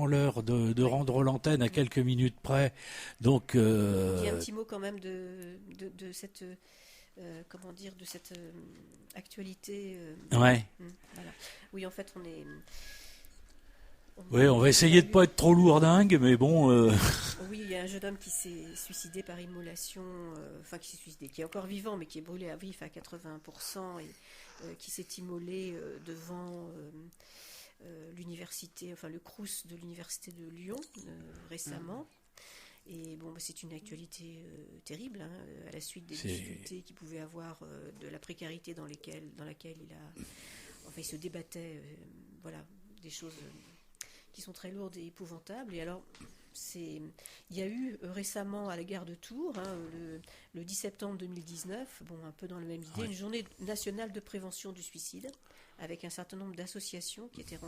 l'heure de rendre l'antenne à quelques minutes près. Donc, il y a un petit mot quand même de cette de cette actualité. Ouais. Voilà. Oui, en fait, on va essayer de pas être trop lourdingue, mais bon. Oui, il y a un jeune homme qui s'est suicidé par immolation, qui s'est suicidé, qui est encore vivant, mais qui est brûlé à vif à 80% et qui s'est immolé devant l'université, le Crous de l'université de Lyon récemment. Et bon, c'est une actualité terrible, à la suite des difficultés qu'il pouvait avoir, de la précarité dans laquelle il se débattait, des choses qui sont très lourdes et épouvantables. Et alors, il y a eu récemment à la gare de Tours, le 10 septembre 2019, un peu dans la même idée, une journée nationale de prévention du suicide, avec un certain nombre d'associations qui étaient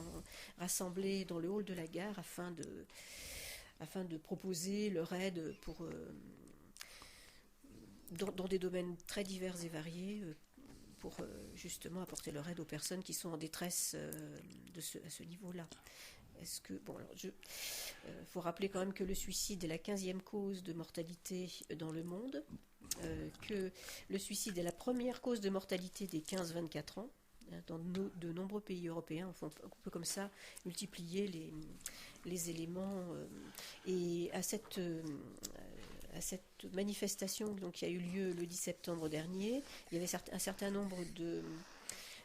rassemblées dans le hall de la gare afin de proposer leur aide dans des domaines très divers et variés, pour justement apporter leur aide aux personnes qui sont en détresse à ce niveau-là. Faut rappeler quand même que le suicide est la 15e cause de mortalité dans le monde, que le suicide est la première cause de mortalité des 15-24 ans dans de nombreux pays européens. On peut comme ça multiplier les éléments. Et à cette manifestation qui a eu lieu le 10 septembre dernier, il y avait un certain nombre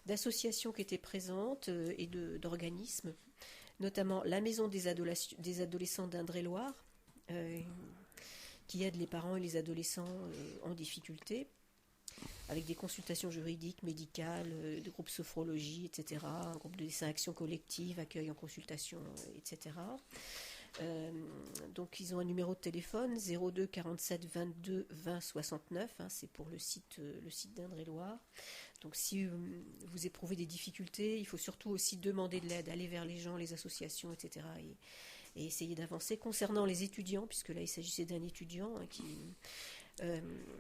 d'associations qui étaient présentes et d'organismes, notamment la Maison des adolescents d'Indre-et-Loire, qui aide les parents et les adolescents en difficulté, avec des consultations juridiques, médicales, de groupes sophrologie, etc., un groupe de dessin action collective, accueil en consultation, etc. Donc ils ont un numéro de téléphone 02 47 22 20 69, c'est pour le site d'Indre-et-Loire. Donc si vous éprouvez des difficultés, il faut surtout aussi demander de l'aide, aller vers les gens, les associations, etc. Et essayer d'avancer. Concernant les étudiants, puisque là il s'agissait d'un étudiant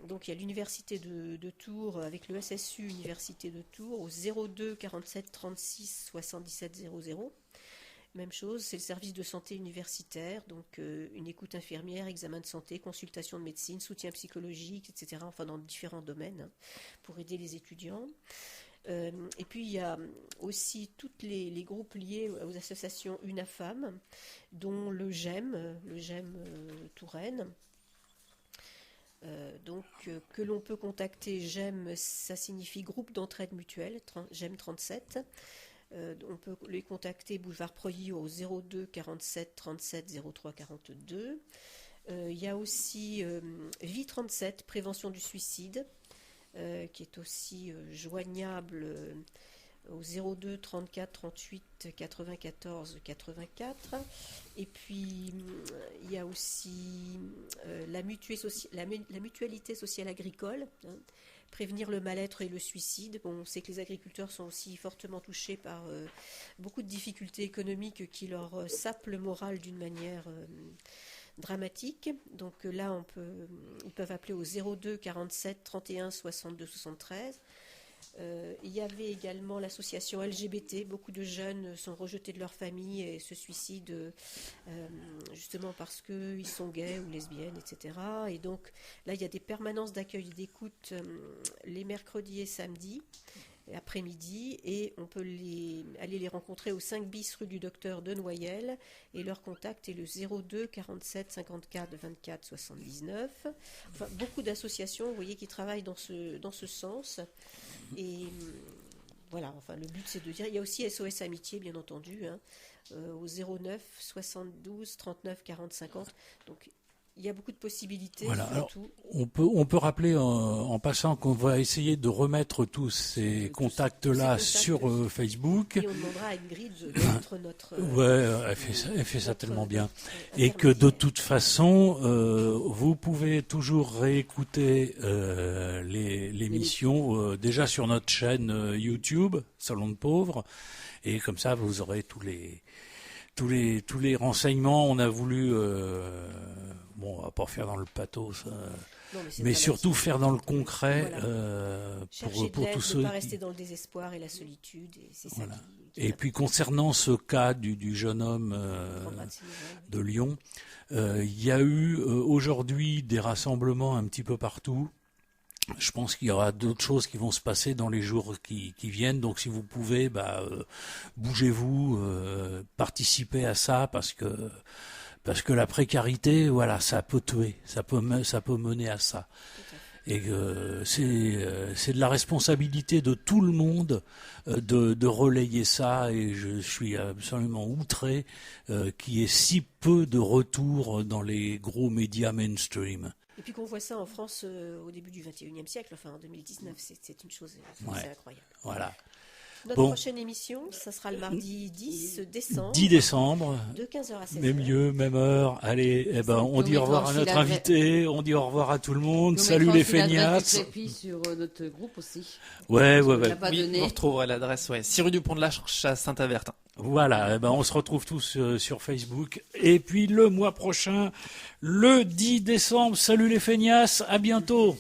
donc il y a l'université de Tours avec le SSU Université de Tours au 02 47 36 77 00. Même chose, c'est le service de santé universitaire, donc une écoute infirmière, examen de santé, consultation de médecine, soutien psychologique, etc. Enfin dans différents domaines pour aider les étudiants. Et puis il y a aussi tous les groupes liés aux associations UNAFAM, dont le GEM Touraine. Que l'on peut contacter GEM, ça signifie groupe d'entraide mutuelle, GEM 37. On peut les contacter boulevard Preuilly au 02 47 37 03 42. Il y a aussi Vie 37, prévention du suicide, qui est aussi joignable au 02 34 38 94 84. Et puis il y a aussi la mutualité sociale agricole, prévenir le mal-être et le suicide. Bon, on sait que les agriculteurs sont aussi fortement touchés par beaucoup de difficultés économiques qui leur sapent le moral d'une manière dramatique. Donc là, ils peuvent appeler au 02 47 31 62 73. Il y avait également l'association LGBT. Beaucoup de jeunes sont rejetés de leur famille et se suicident justement parce qu'ils sont gays ou lesbiennes, etc. Et donc là, il y a des permanences d'accueil et d'écoute les mercredis et samedis après-midi, et on peut aller les rencontrer au 5 bis rue du Docteur de Noyelles, et leur contact est le 02 47 54 24 79. Enfin, beaucoup d'associations, vous voyez, qui travaillent dans ce sens. Et voilà, enfin, le but c'est de dire, il y a aussi SOS Amitié, bien entendu, au 09 72 39 40 50. Donc il y a beaucoup de possibilités. Voilà. Alors, on peut rappeler en passant qu'on va essayer de remettre tous ces contacts-là sur Facebook. Et on demandera à Ingrid de mettre notre... Ouais, elle fait ça tellement bien. Et que de toute façon, vous pouvez toujours réécouter l'émission déjà sur notre chaîne YouTube, Salon de Pauvres. Et comme ça, vous aurez tous les renseignements. On a voulu... on va pas faire dans le pathos, mais surtout faire dans le concret, voilà. pour tous ceux ne pas rester dans le désespoir et la solitude. Et c'est voilà. ça qui et puis concernant ce cas du jeune homme de Lyon, il y a eu aujourd'hui des rassemblements un petit peu partout. Je pense qu'il y aura d'autres choses qui vont se passer dans les jours qui viennent. Donc si vous pouvez, bougez-vous, participez à ça, parce que la précarité, voilà, ça peut tuer, ça peut mener à ça. Et c'est de la responsabilité de tout le monde de relayer ça. Et je suis absolument outré qu'il y ait si peu de retour dans les gros médias mainstream. Et puis qu'on voit ça en France au début du XXIe siècle, enfin en 2019, c'est une chose assez incroyable. Voilà. Notre prochaine émission, ça sera le mardi 10 décembre. 10 décembre. De 15h à 16h. Même lieu, même heure. Allez, on dit au revoir à notre invité, on dit au revoir à tout le monde. Salut les feignasses. Et puis sur notre groupe aussi. Ouais. Oui, vous retrouverez l'adresse, 6 rue du Pont de la Chorche à Saint-Avertin. Voilà, on se retrouve tous sur Facebook. Et puis le mois prochain, le 10 décembre. Salut les feignasses, à bientôt.